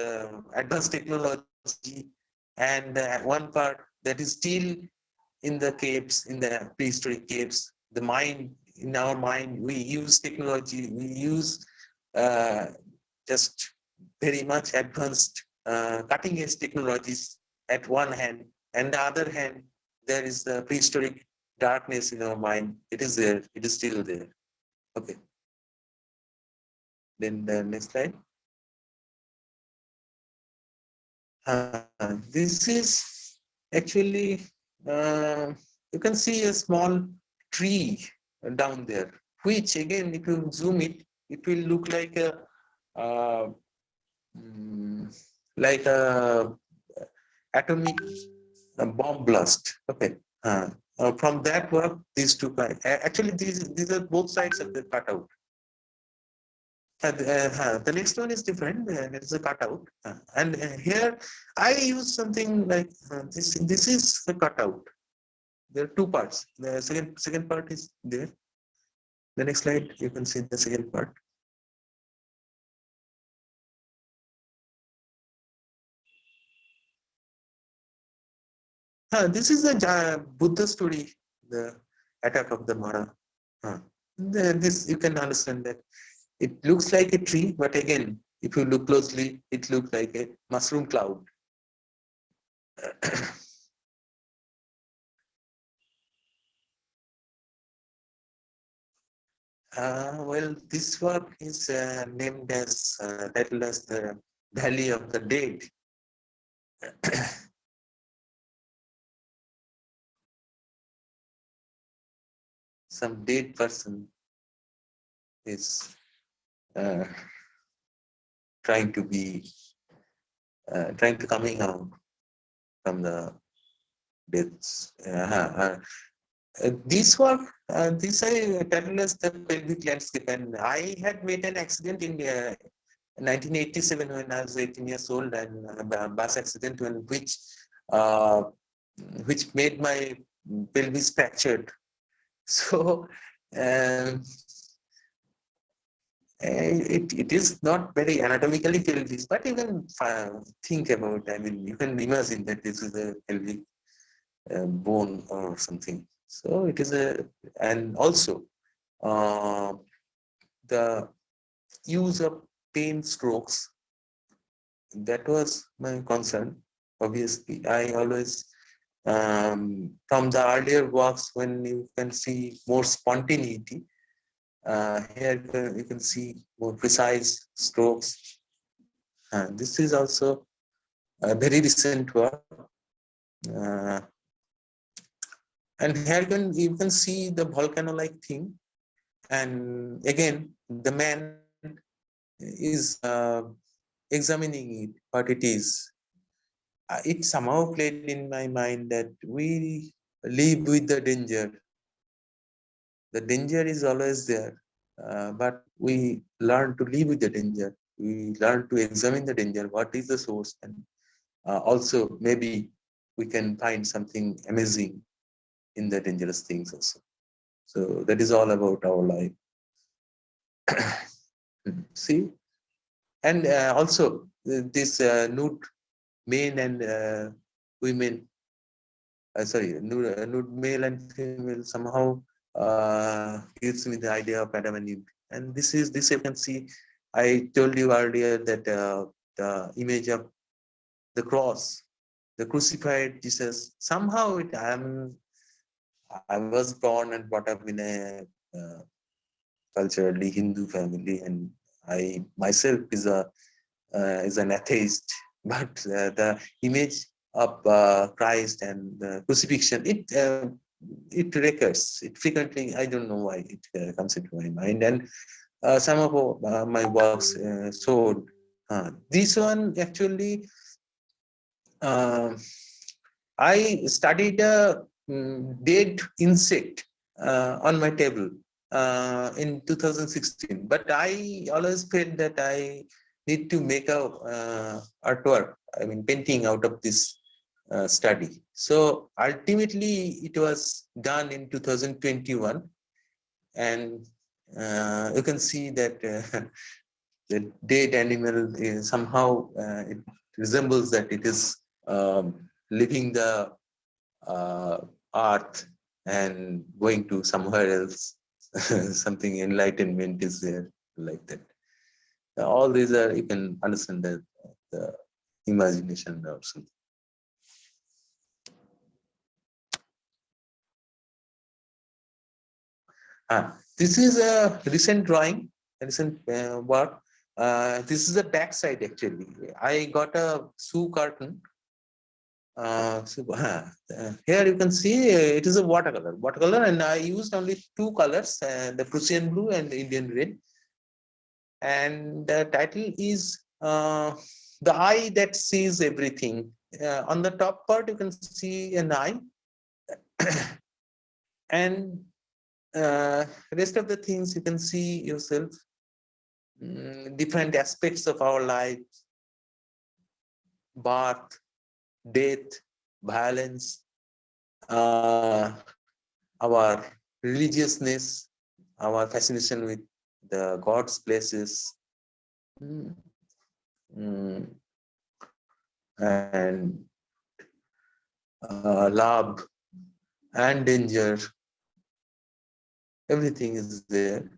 advanced technology, and one part that is still in the caves, in the prehistoric caves. The mind, in our mind, we use technology, we use just very much advanced cutting edge technologies at one hand, and the other hand, there is the prehistoric darkness in our mind. It is there, it is still there. Okay. Then the next slide. This is actually, you can see a small tree down there, which again, if you zoom it, it will look like a atomic bomb blast. Okay. From that work, these two actually these are both sides of the cutout. The next one is different. It's a cutout, and here I use something like this. This is the cutout. There are 2 parts. The second part is there. The next slide, you can see the second part. This is the Buddha story, the attack of the Mara. This you can understand that it looks like a tree, but again, if you look closely, it looks like a mushroom cloud. Well, this work is named as titled as the Valley of the Dead. Some dead person is trying to coming out from the deaths. This work, this I titled as the pelvic landscape, and I had made an accident in 1987 when I was 18 years old, and a bus accident which made my pelvis fractured. So it is not very anatomically pelvis, but you can think about. I mean, you can imagine that this is a pelvic bone or something. So it is and also the use of pen strokes that was my concern. Obviously, I always, from the earlier works, when you can see more spontaneity, here you can see more precise strokes. This is also a very recent work. Uh, and here you can see the volcano-like thing. And again, the man is examining it, what it is. It somehow played in my mind that we live with the danger. The danger is always there, but we learn to live with the danger. We learn to examine the danger. What is the source? And also, maybe we can find something amazing in the dangerous things also. So that is all about our life. See, and also this nude men and women, nude male and female somehow gives me the idea of Adam and Eve. And this you can see. I told you earlier that the image of the cross, the crucified Jesus. Somehow I was born and brought up in a culturally Hindu family, and I myself is an atheist. But the image of Christ and the crucifixion, it recurs. It frequently, I don't know why it comes into my mind. And some of my works showed this one actually. I studied a dead insect on my table in 2016, but I always felt that I need to make a artwork, I mean painting out of this study. So ultimately it was done in 2021, and you can see that the dead animal is somehow it resembles that it is leaving the earth and going to somewhere else. Something enlightenment is there, like that. All these are, you can understand that the imagination or something. This is a recent drawing, a recent work. This is the back side actually. I got a shoe curtain. Here you can see it is a watercolor, and I used only two colors, the Prussian blue and the Indian red. And the title is The Eye That Sees Everything. On the top part, you can see an eye, and rest of the things you can see yourself, different aspects of our lives, birth, death, violence, our religiousness, our fascination with the God's places, and love and danger. Everything is there.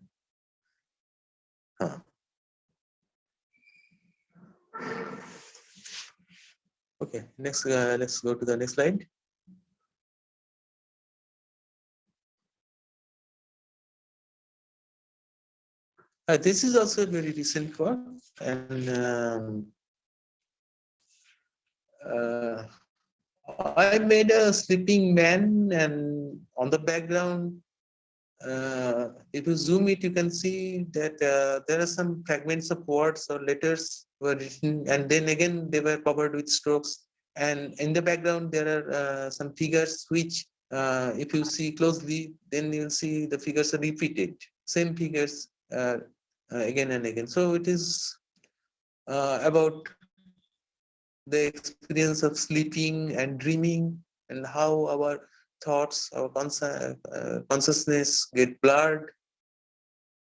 Okay, next, let's go to the next slide. This is also a very recent work, and I made a sleeping man, and on the background, if you zoom it, you can see that there are some fragments of words or letters were written, and then again they were covered with strokes. And in the background, there are some figures which, if you see closely, then you'll see the figures are repeated, same figures again and again. So it is about the experience of sleeping and dreaming, and how our thoughts, our consciousness get blurred,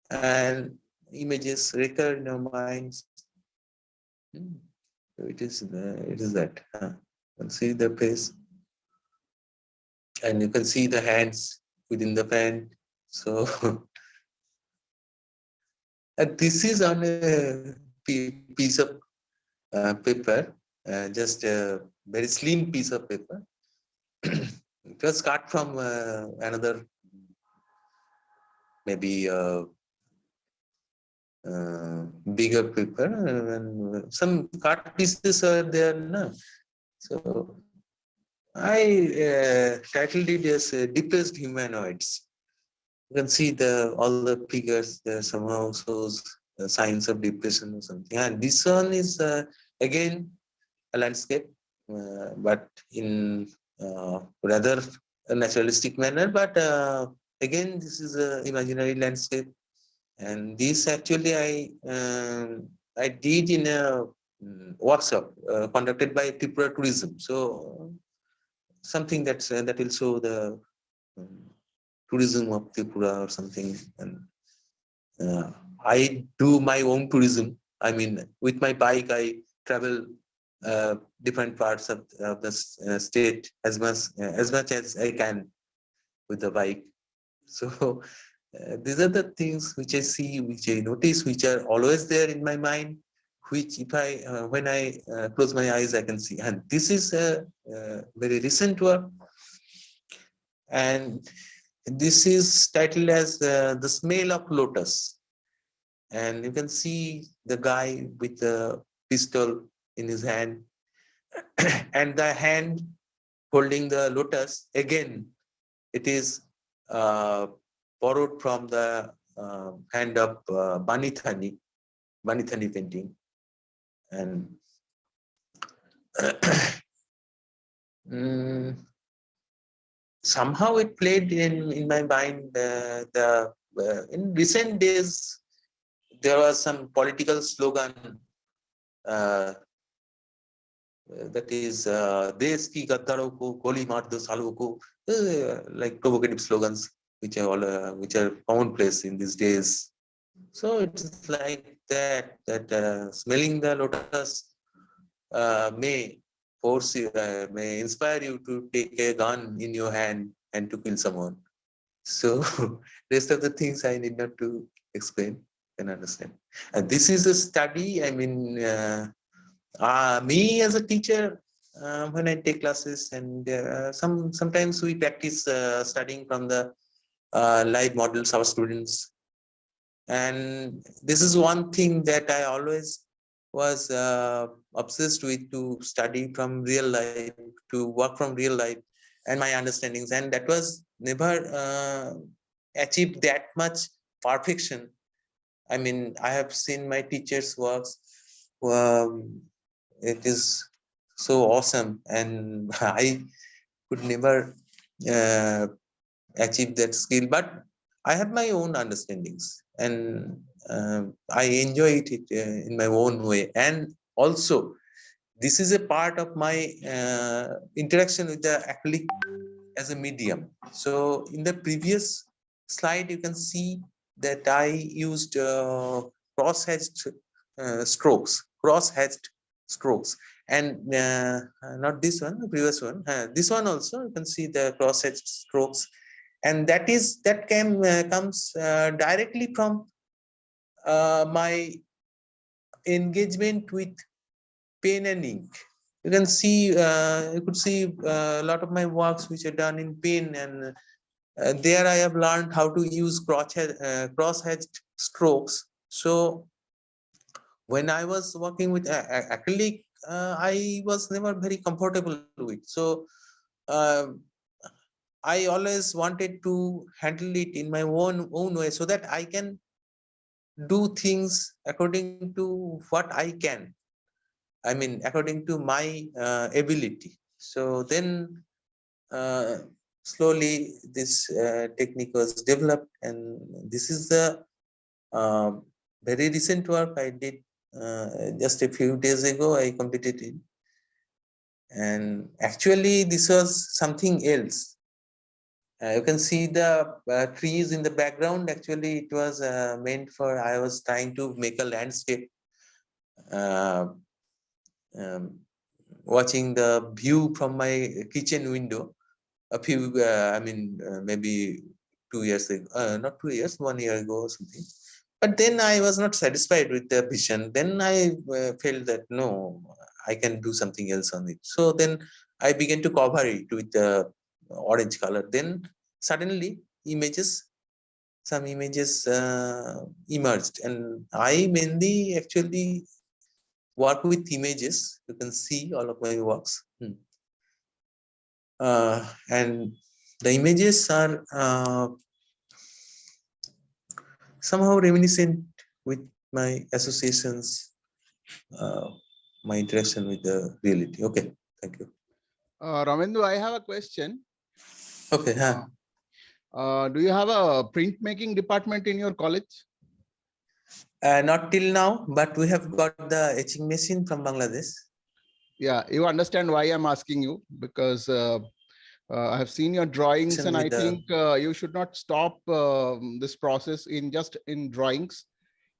and images recur in our minds. So it is that. You can see the face, and you can see the hands within the pen. So and this is on a piece of paper, just a very slim piece of paper. It was cut from another, maybe bigger paper, and some cut pieces are there now. So I titled it as Depressed Humanoids. You can see all the figures there somehow shows signs of depression or something. And this one is again a landscape, but in rather a naturalistic manner. But again, this is an imaginary landscape, and this actually I did in a workshop conducted by Tripura Tourism. So something that will show the tourism of Tripura or something. And I do my own tourism. I mean, with my bike, I travel different parts of the state as much as I can with the bike. So these are the things which I see, which I notice, which are always there in my mind, which if when I close my eyes, I can see. And this is a very recent work. And this is titled as The Smell of Lotus. And you can see the guy with the pistol in his hand and the hand holding the lotus. Again, it is borrowed from the hand of Banithani painting. And somehow it played in my mind. In recent days, there was some political slogan that is "Desh ki gaddaron ko goli maar do salon ko," like provocative slogans which are commonplace in these days. So it's like that smelling the lotus may force you, may inspire you to take a gun in your hand and to kill someone. So rest of the things I need not to explain and understand. And this is a study. I mean, me as a teacher, when I take classes, and sometimes we practice studying from the live models, our students. And this is one thing that I always was obsessed with, to study from real life, to work from real life and my understandings. And that was never achieved that much perfection. I mean, I have seen my teachers' works. It is so awesome, and I could never achieve that skill. But I have my own understandings, and I enjoy it in my own way. And also, this is a part of my interaction with the acrylic as a medium. So in the previous slide, you can see that I used cross-hatched strokes, and not this one, the previous one. This one also, you can see the cross-hatched strokes, and that comes directly from my engagement with pen and ink. You can see, you could see a lot of my works which are done in pen, and there I have learned how to use cross-hatched strokes. So when I was working with acrylic, I was never very comfortable with. So I always wanted to handle it in my own way, so that I can do things according to what I can. I mean, according to my ability. So then slowly this technique was developed, and this is the very recent work I did just a few days ago. I completed it, and actually this was something else. You can see the trees in the background. Actually, it was meant for, I was trying to make a landscape, watching the view from my kitchen window. Maybe 2 years ago, not 2 years, 1 year ago or something. But then I was not satisfied with the vision. Then I felt that no, I can do something else on it. So then I began to cover it with the orange color. Then suddenly some images emerged, and I mainly actually work with images. You can see all of my works. And the images are somehow reminiscent with my associations, my interaction with the reality. Okay, thank you. Ramyendu, I have a question. Okay, Do you have a printmaking department in your college? not till now, but we have got the etching machine from Bangladesh. Yeah, you understand why I'm asking you, because I have seen your drawings, and I think you should not stop this process in drawings.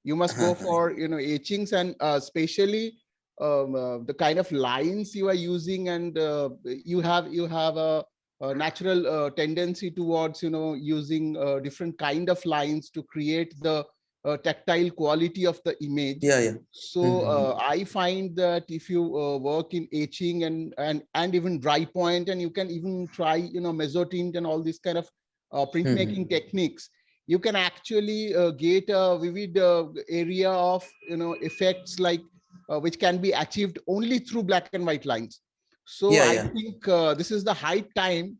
You must go for etchings, and especially the kind of lines you are using, and you have a natural tendency towards using different kind of lines to create the tactile quality of the image. Yeah. So I find that if you work in etching and even dry point, and you can even try mezzotint and all these kind of printmaking techniques, you can actually get a vivid area of effects like which can be achieved only through black and white lines. So I think this is the high time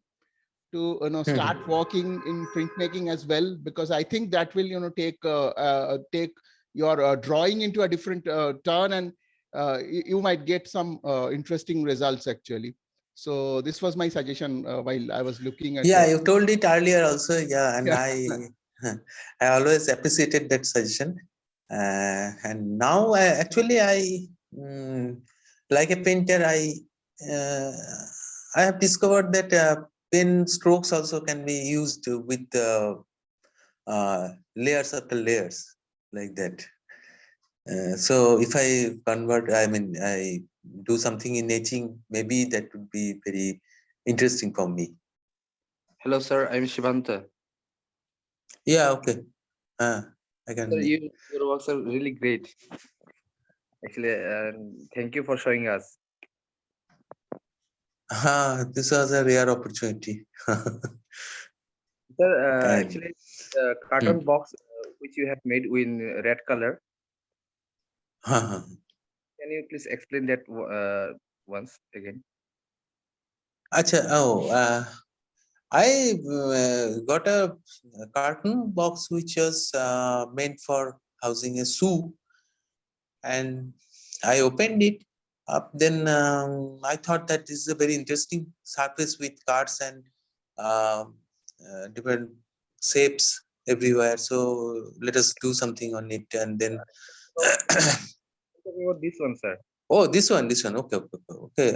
to start working in printmaking as well, because I think that will take your drawing into a different turn, and you might get some interesting results actually. So this was my suggestion while I was looking at. Yeah, you told it earlier also. Yeah, and I always appreciated that suggestion. And now like a painter, I have discovered that pen strokes also can be used with layers after layers like that. So if I convert, I do something in etching, maybe that would be very interesting for me. Hello, sir. I'm Shivanta. Yeah, okay. I can. Sir, your works are really great. Actually, thank you for showing us. This was a rare opportunity. Sir, actually, the carton box which you have made in red color. Can you please explain that once again? I got a carton box which was meant for housing a shoe, and I opened it up. Then I thought that this is a very interesting surface with cards and different shapes everywhere. So let us do something on it, and then. Talking about this one, sir. Oh, this one. Okay.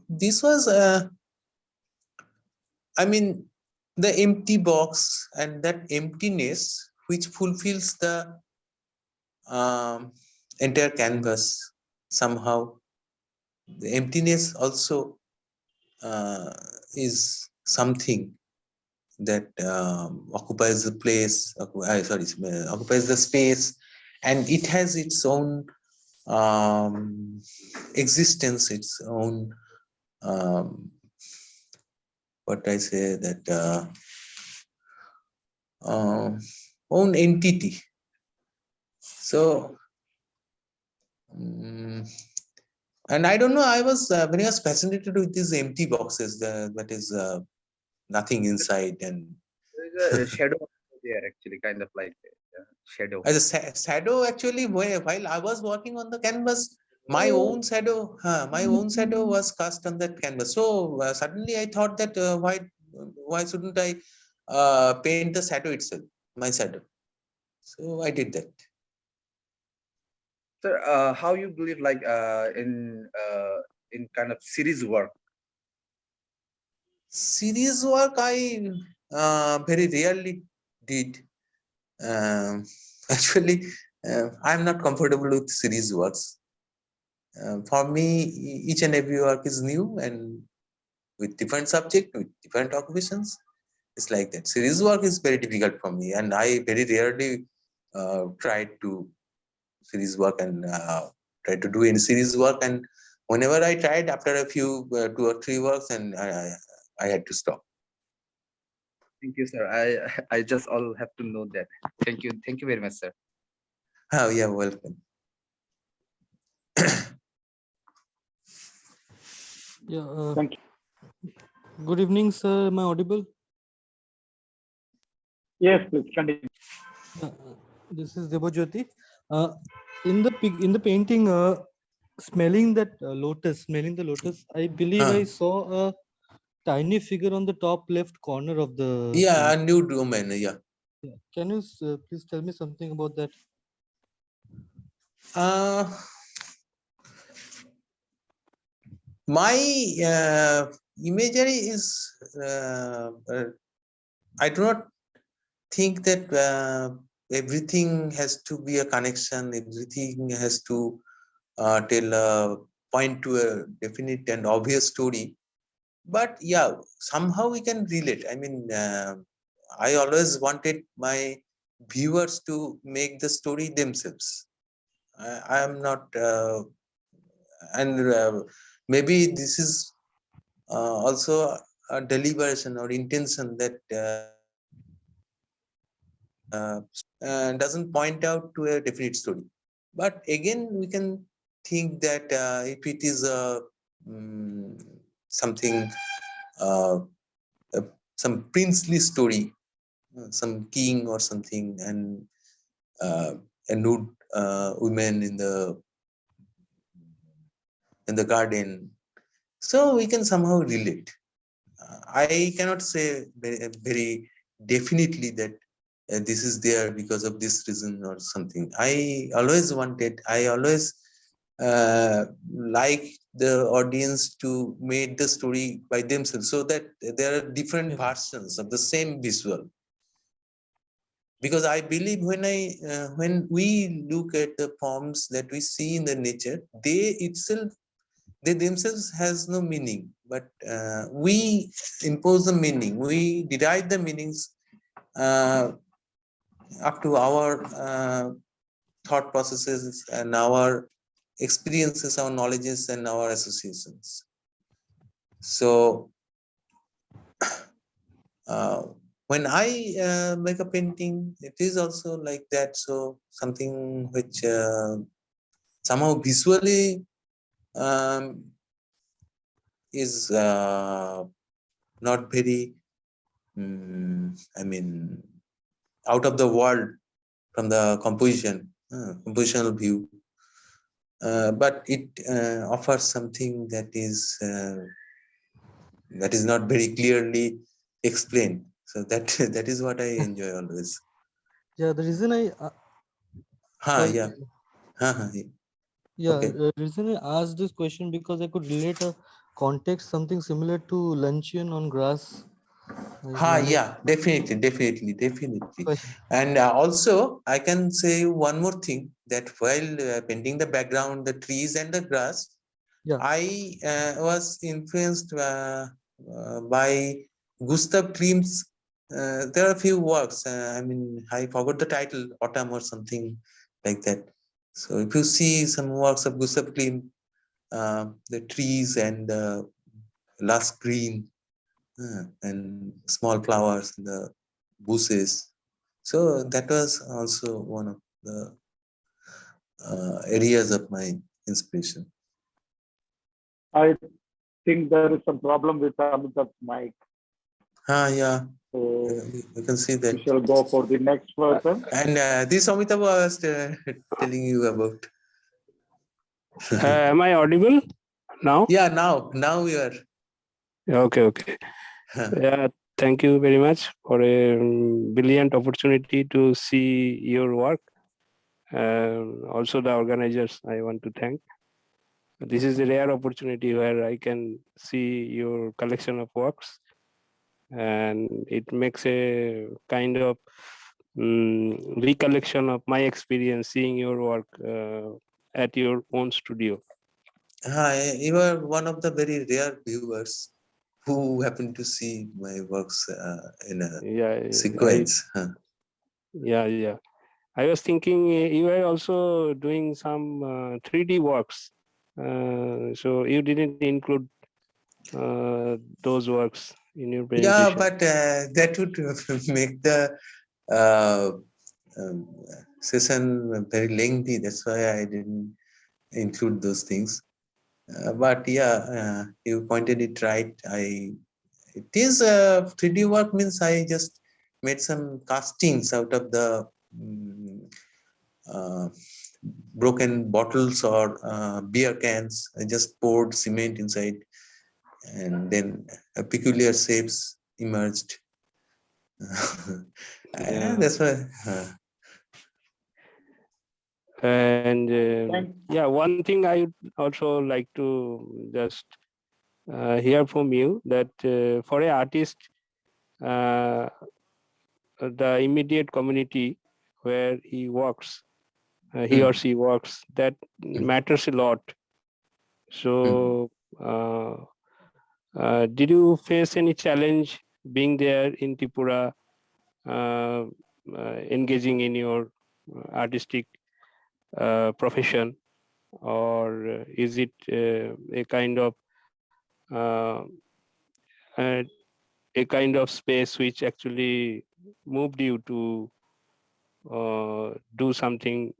This was the empty box, and that emptiness which fulfills the entire canvas somehow. The emptiness also is something that occupies the place. Occupies the space, and it has its own existence, its own own entity. So, and I don't know, I was very much fascinated with these empty boxes. That is nothing inside, and there is a shadow there, actually, kind of like a shadow. As a shadow, actually, while I was working on the canvas, my own shadow was cast on that canvas. So suddenly I thought that why shouldn't I paint the shadow itself, my shadow? So I did that. Sir, how you believe like in kind of series work? Series work I very rarely did. Actually, I'm not comfortable with series works. For me, each and every work is new and with different subject, with different occupations. It's like that. Series work is very difficult for me, and I very rarely try to series work and try to do any series work. And whenever I tried, after a few 2 or 3 works, and I had to stop. Thank you, sir. I just all have to know that. Thank you. Thank you very much, sir. Oh, yeah, welcome. Yeah. Thank you. Good evening, sir. Am I audible? Yes, please continue. This is Debojyoti. In the painting, smelling the lotus, I believe I saw a tiny figure on the top left corner of the. Yeah, a nude woman. Yeah. Can you please tell me something about that? My imagery is, I do not think that everything has to be a connection, everything has to point to a definite and obvious story. But yeah, somehow we can relate. I mean, I always wanted my viewers to make the story themselves. I am not, and maybe this is also a deliberation or intention that doesn't point out to a definite story. But again, we can think that if it is something, some princely story, some king or something, and a nude woman in the garden, so we can somehow relate. I cannot say very definitely that this is there because of this reason or something. I always like the audience to make the story by themselves, so that there are different versions of the same visual. Because I believe when we look at the forms that we see in the nature, they themselves has no meaning, but we impose the meaning, we derive the meanings up to our thought processes and our experiences, our knowledges and our associations. So when I make a painting, it is also like that. So something which somehow visually is not very, I mean, out of the world from the compositional view, but it offers something that is not very clearly explained. So that is what I enjoy always. Yeah, the reason I. Yeah. Yeah, okay. the reason I asked this question because I could relate a context, something similar to luncheon on grass. Yeah, definitely. And also, I can say one more thing, that while painting the background, the trees and the grass, yeah, I was influenced by Gustav Klimt's. There are a few works. I mean, I forgot the title, Autumn or something like that. So if you see some works of Gustav Klimt, the trees and the lush green, and small flowers in the bushes. So that was also one of the areas of my inspiration. I think there is some problem with Amitabh's mic. Yeah. So you can see that. We shall go for the next person. And this Amitabh was telling you about. Am I audible now? Yeah, now we are. Okay. Yeah, thank you very much for a brilliant opportunity to see your work. Also the organizers, I want to thank. This is a rare opportunity where I can see your collection of works, and it makes a kind of recollection of my experience seeing your work at your own studio. You are one of the very rare viewers who happen to see my works in a Yeah, sequence. yeah. I was thinking you were also doing some 3D works. So you didn't include those works in your Yeah, presentation. but that would make the uh, session very lengthy. That's why I didn't include those things. But yeah, you pointed it right. It is 3D work means I just made some castings out of the uh, broken bottles or beer cans. I just poured cement inside, and then peculiar shapes emerged. Yeah. That's why. And Thank- yeah, one thing I would also like to just hear from you that for an artist, the immediate community where he works, he or she works, that matters a lot. So, did you face any challenge being there in Tripura, engaging in your artistic profession, or is it a kind of uh, uh, space which actually moved you to do something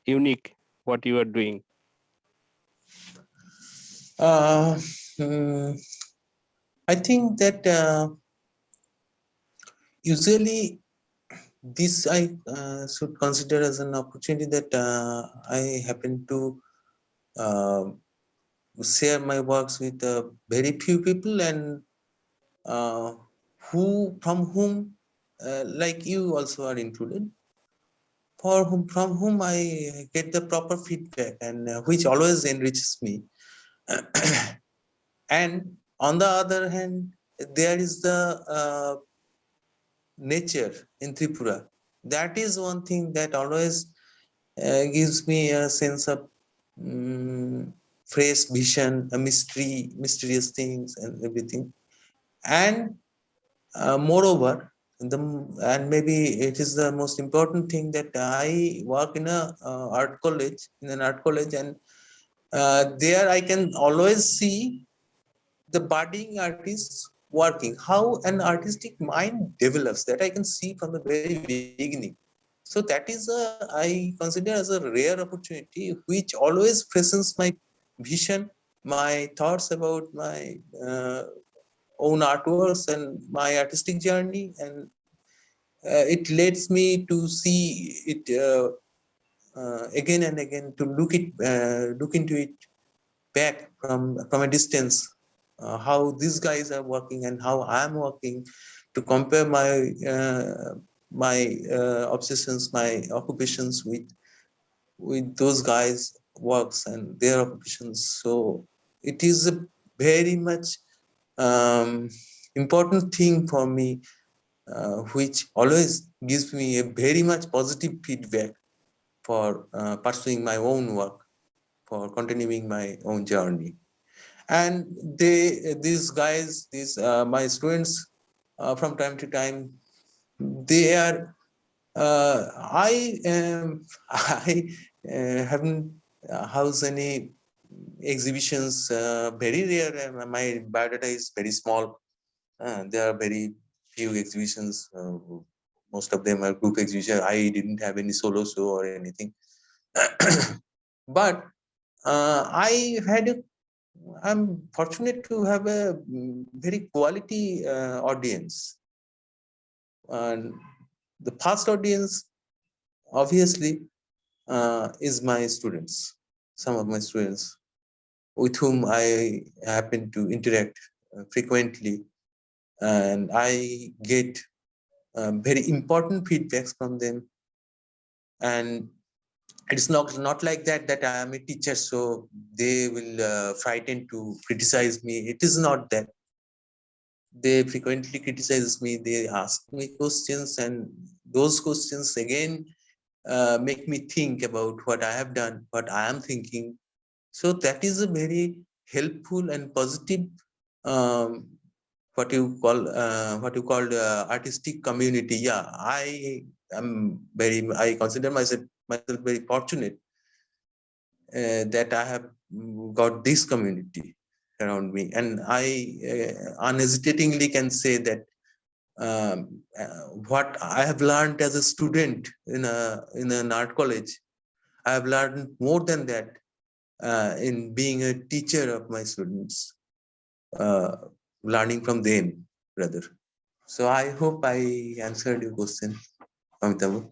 unique, what you are doing? Uh, mm, I think that usually this I should consider as an opportunity that I happen to uh, share my works with very few people, and uh, from whom like you also are included, from whom I get the proper feedback, and which always enriches me. And on the other hand, there is the nature in Tripura. That is one thing that always gives me a sense of fresh vision, a mysterious things and everything. And moreover, and maybe it is the most important thing that I work in a in an art college, and there I can always see the budding artists working, how an artistic mind develops, that I can see from the very beginning. So that is I consider as a rare opportunity which always presents my vision, my thoughts about my own artworks and my artistic journey, and it lets me to see it again and again, to look into it back from a distance, how these guys are working and how I'm working, to compare my obsessions, my occupations with those guys' works and their occupations. So it is a very much um, important thing for me, which always gives me a very much positive feedback for pursuing my own work, for continuing my own journey. And these guys, my students, from time to time, they are I I haven't housed any exhibitions, very rare. My biodata is very small. There are very few exhibitions. Most of them are group exhibitions. I didn't have any solo show or anything. But I'm fortunate to have a very quality audience. And the first audience, obviously, is my students, some of my students with whom I happen to interact frequently. And I get very important feedbacks from them. And it's not like that I am a teacher, so they will frighten to criticize me. It is not that. They frequently criticize me. They ask me questions, and those questions again make me think about what I have done, what I am thinking. So that is a very helpful and positive what you call artistic community. Yeah, I consider myself very fortunate that I have got this community around me, and I unhesitatingly can say that what I have learned as a student in an art college, I have learned more than that in being a teacher of my students, learning from them, rather. So I hope I answered your question, Amitabh.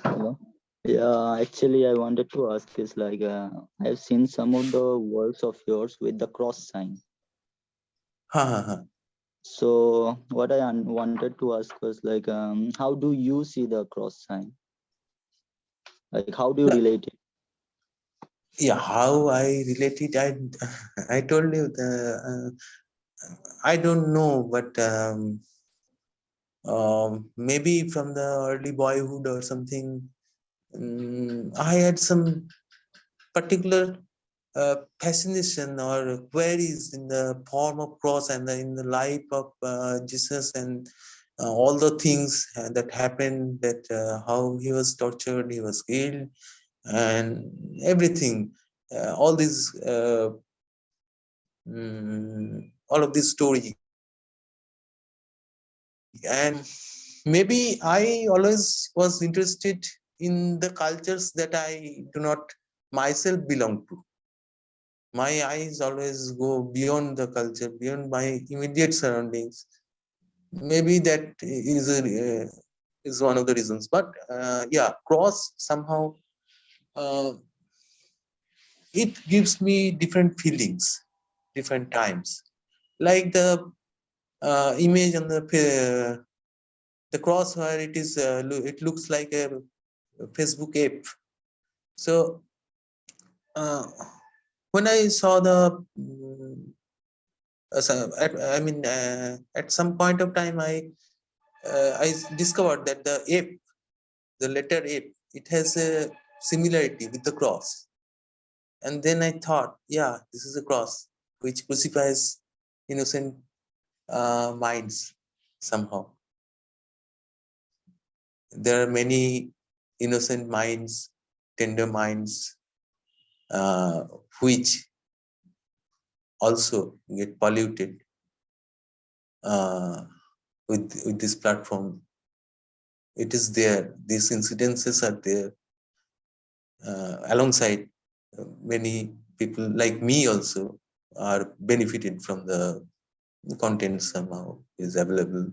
Hello. Yeah, actually, I wanted to ask is like I've seen some of the works of yours with the cross sign. So what I wanted to ask was like, how do you see the cross sign? Like, how do you relate it? Yeah, how I relate it, I told you I don't know, but maybe from the early boyhood or something, I had some particular fascination or queries in the form of cross and in the life of Jesus, and all the things that happened, that how he was tortured, he was killed, and everything, all these all of this story. And maybe I always was interested in the cultures that I do not myself belong to. My eyes always go beyond the culture, beyond my immediate surroundings. Maybe that is one of the reasons. But yeah, cross somehow it gives me different feelings, different times. Like the image on the cross where it is, it looks like a Facebook app. So when I saw the at some point of time, I discovered that the letter ape, it has a similarity with the cross. And then I thought, yeah, this is a cross which crucifies innocent minds somehow. There are many innocent minds, tender minds, which also get polluted with this platform. It is there. These incidences are there alongside many people like me also are benefited from the content somehow is available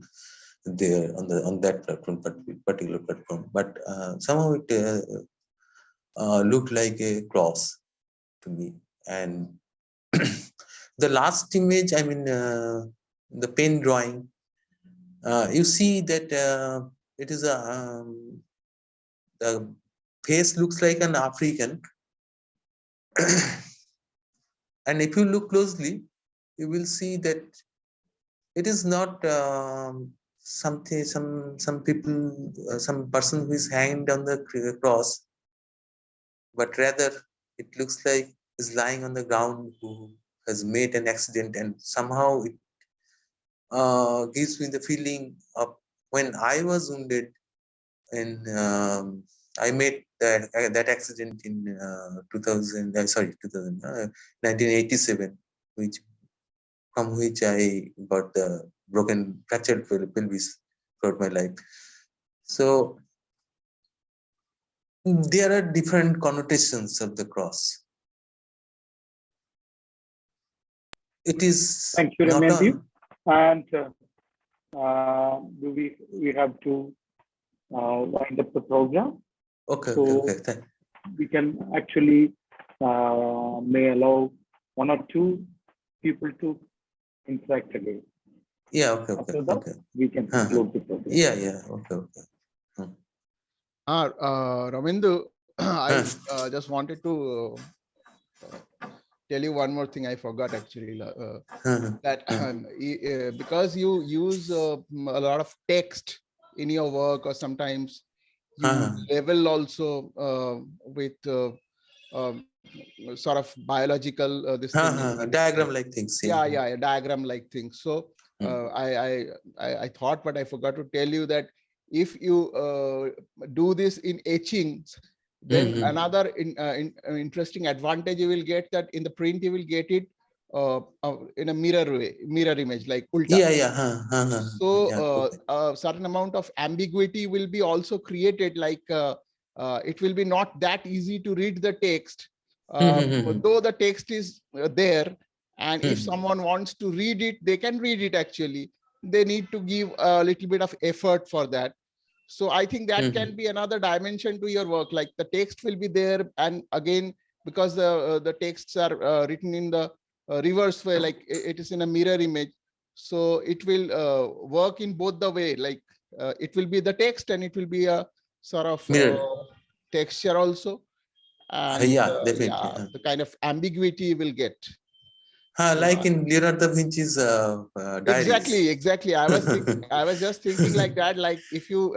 there on that platform, particular platform. But somehow it looked like a cross to me. And the last image, the pen drawing, you see that it is the face looks like an African. And if you look closely, you will see that it is not some people, some person who is hanged on the cross, but rather it looks like is lying on the ground, who has made an accident, and somehow it gives me the feeling of when I was wounded, and I made that accident in 1987, from which I got the fractured pelvis throughout my life. So there are different connotations of the cross. It is Thank you, not Ramyendu. And we have to wind up the program. Okay. We can actually may allow one or two people to interact again. Yeah, okay. After that, we can conclude the program. Yeah, okay. Ramyendu, I just wanted to tell you one more thing I forgot actually. That because you use a lot of text in your work, or sometimes you level also with um, sort of biological this thing. Diagram like things. Yeah, diagram like things. So I thought, but I forgot to tell you that if you do this in etchings, then another interesting advantage you will get, that in the print you will get it in a mirror image, like ulta. So a certain amount of ambiguity will be also created, like it will be not that easy to read the text, though the text is there, and if someone wants to read it, they can read it. Actually, they need to give a little bit of effort for that. So I think that can be another dimension to your work, like the text will be there, and again, because the texts are written in the reverse way, like it is in a mirror image, so it will work in both the way, like it will be the text and it will be a sort of texture also, and definitely. the kind of ambiguity you will get. Like in Leonardo da Vinci's diaries. Exactly. I was just thinking like that. Like if you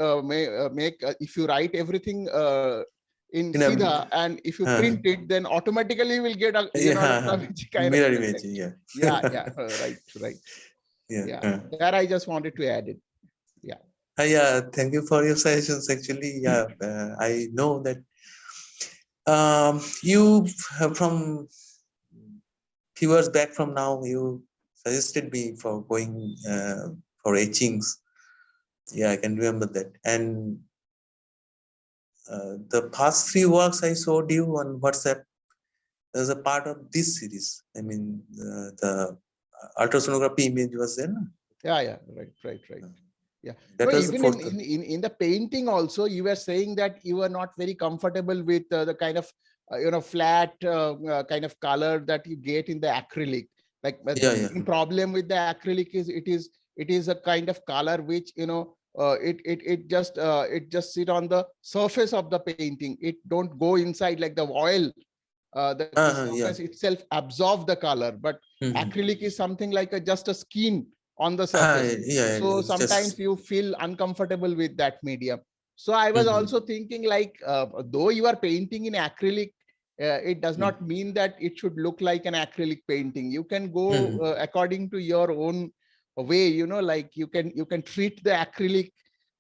if you write everything in Sida, and if you print it, then automatically you will get a da Vinci kind mirror of image. Right. Yeah. That I just wanted to add it. Yeah. Thank you for your suggestions. Actually, I know that you from few years back from now, you suggested me for going for etchings. Yeah, I can remember that. And the past 3 works I showed you on WhatsApp as a part of this series. I mean, the ultrasonography image was there. No? Yeah. Right. Yeah. That No, was the even fourth in the painting also, you were saying that you were not very comfortable with the kind of flat kind of color that you get in the acrylic. Like the main problem with the acrylic is it is a kind of color which it just sit on the surface of the painting. It don't go inside, like the oil. The surface itself absorb the color, but acrylic is something like just a skin on the surface. So sometimes you feel uncomfortable with that medium. So I was also thinking, like though you are painting in acrylic, it does not mean that it should look like an acrylic painting. You can go according to your own way, like you can treat the acrylic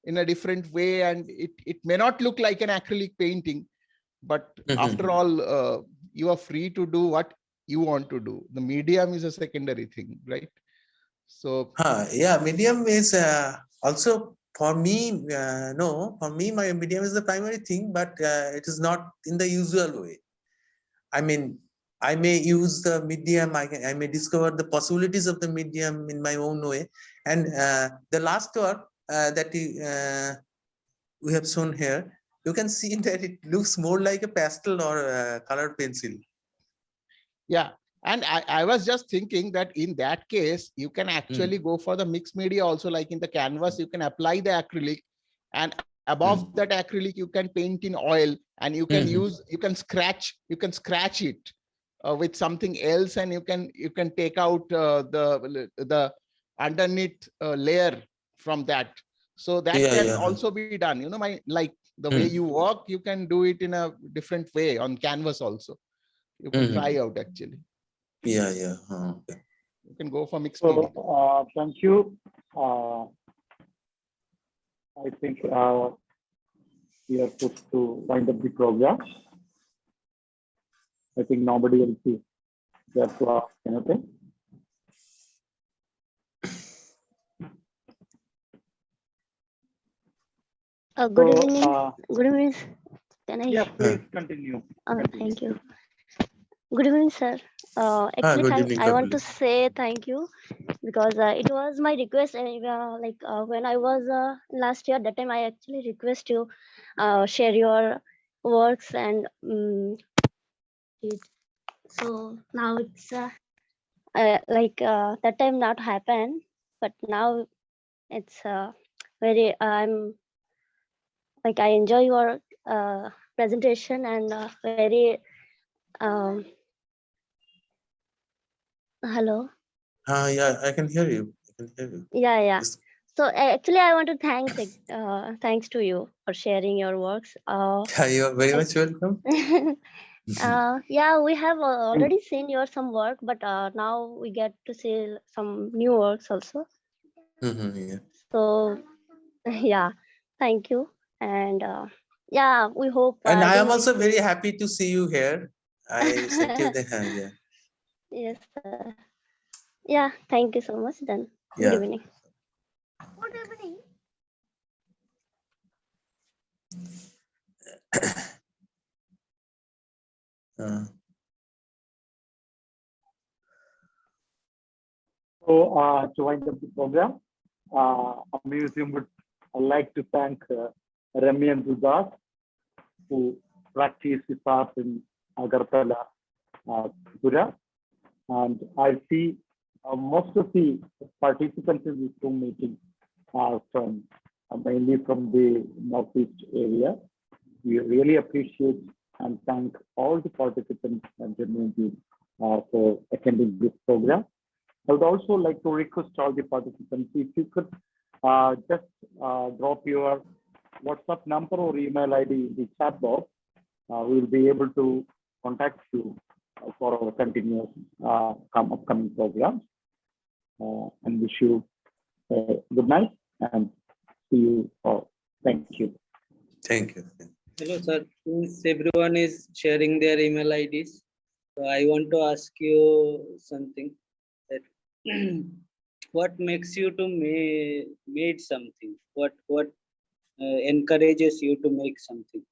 in a different way, and it may not look like an acrylic painting, but after all, you are free to do what you want to do. The medium is a secondary thing, right? So medium is also for me. For me, my medium is the primary thing, but it is not in the usual way. I mean, I may use the medium. I may discover the possibilities of the medium in my own way. And the last work that we have shown here, you can see that it looks more like a pastel or a colored pencil. Yeah. And I was just thinking that in that case, you can actually go for the mixed media also, like in the canvas, you can apply the acrylic, and above that acrylic, you can paint in oil, and you can you can scratch it with something else, and you can take out the underneath layer from that. So that can also be done. Like the way you work, you can do it in a different way on canvas also. You can try out actually. Okay. You can go for mixed media. Thank you. I think we are put to wind up the program. I think nobody else is there to ask anything. Good evening. Good evening. Can I? Yeah, please continue. Thank you. Good evening, sir. Actually, I want to say thank you, because it was my request. When I was last year, that time I actually request you share your works, and so now it's that time not happen, but now it's very. I'm like, I enjoy your presentation, and very. Hello. I can hear you. Yeah. Yes. So actually, I want to thanks to you for sharing your works. You are very much welcome. Yeah, we have already seen your some work, but now we get to see some new works also. Yeah. So yeah, thank you. And yeah, we hope And I we'll am meet also very soon. happy to see you here. I sent you the yeah. Yes, sir. Yeah, thank you so much then. Good Yeah. evening. Good evening. So to wind up the program, Amuseum would like to thank Ramyendu Kumar, who practiced his art in Agarthala, Tripura. And I see most of the participants in this Zoom meeting are from mainly from the Northeast area. We really appreciate and thank all the participants and community for attending this program. I would also like to request all the participants, if you could just drop your WhatsApp number or email ID in the chat box, we will be able to contact you for our continuous upcoming programs. And wish you a good night and see you all. Thank you. Thank you. Hello, sir. Since everyone is sharing their email IDs, so I want to ask you something. That what makes you to made something? What encourages you to make something?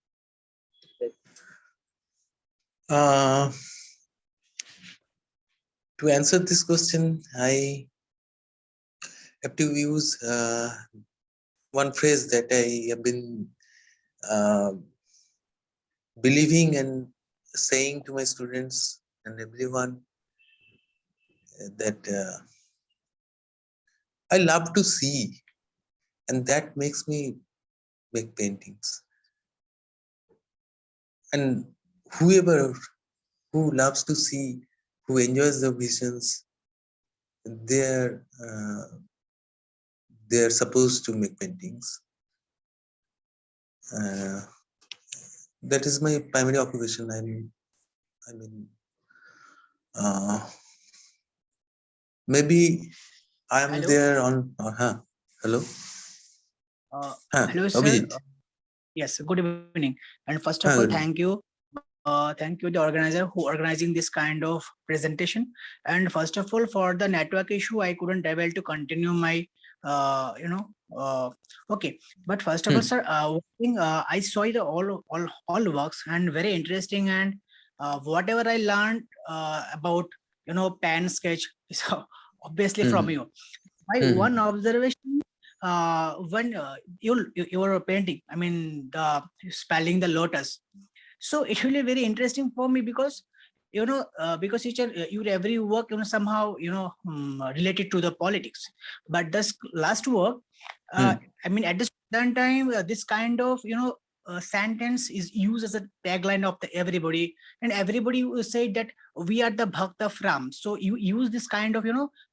To answer this question, I have to use one phrase that I have been believing and saying to my students and everyone, that I love to see, and that makes me make paintings. And whoever who loves to see, who enjoys the visions, they're supposed to make paintings. That is my primary occupation. Maybe I am there on. Hello. Hello, sir. Abhijit. Yes, good evening. And first of all, thank you. Thank you, the organizer who organizing this kind of presentation. And first of all, for the network issue, I couldn't able to continue my, okay. But first of all, sir, one thing, I saw the all works and very interesting, and whatever I learned about, pen sketch is obviously from you. My one observation, when you were painting, I mean, the spelling the lotus. So it will be very interesting for me because, because your every work, somehow, related to the politics. But this last work, I mean, at this time, this kind of, sentence is used as a tagline of the everybody, and everybody will say that we are the Bhakta of Ram. So you use this kind of,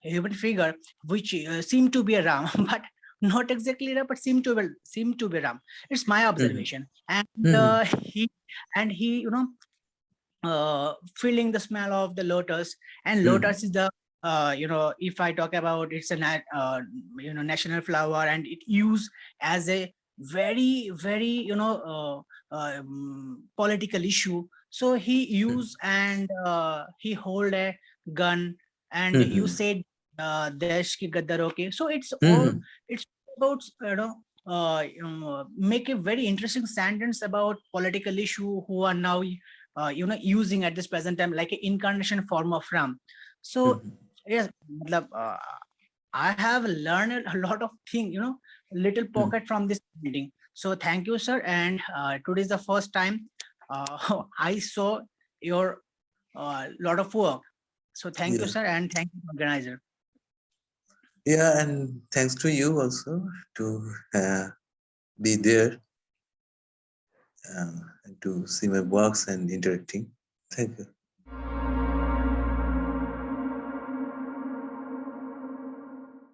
human figure, which seem to be a Ram, but not exactly Ram, but seem to be Ram. It's my observation. And he, feeling the smell of the lotus, and lotus is the, if I talk about, it's a national flower, and it used as a very, very, political issue. So he used, and he hold a gun, and you said Desh ki Gaddar, okay. So it's all, it's about, make a very interesting sentence about political issue who are now using at this present time like an incarnation form of Ram. So yes, I have learned a lot of things, little pocket from this meeting. So thank you, sir. And today is the first time I saw your lot of work. So thank you, sir, and thank you, organizer. Yeah, and thanks to you also to be there and to see my works and interacting. Thank you.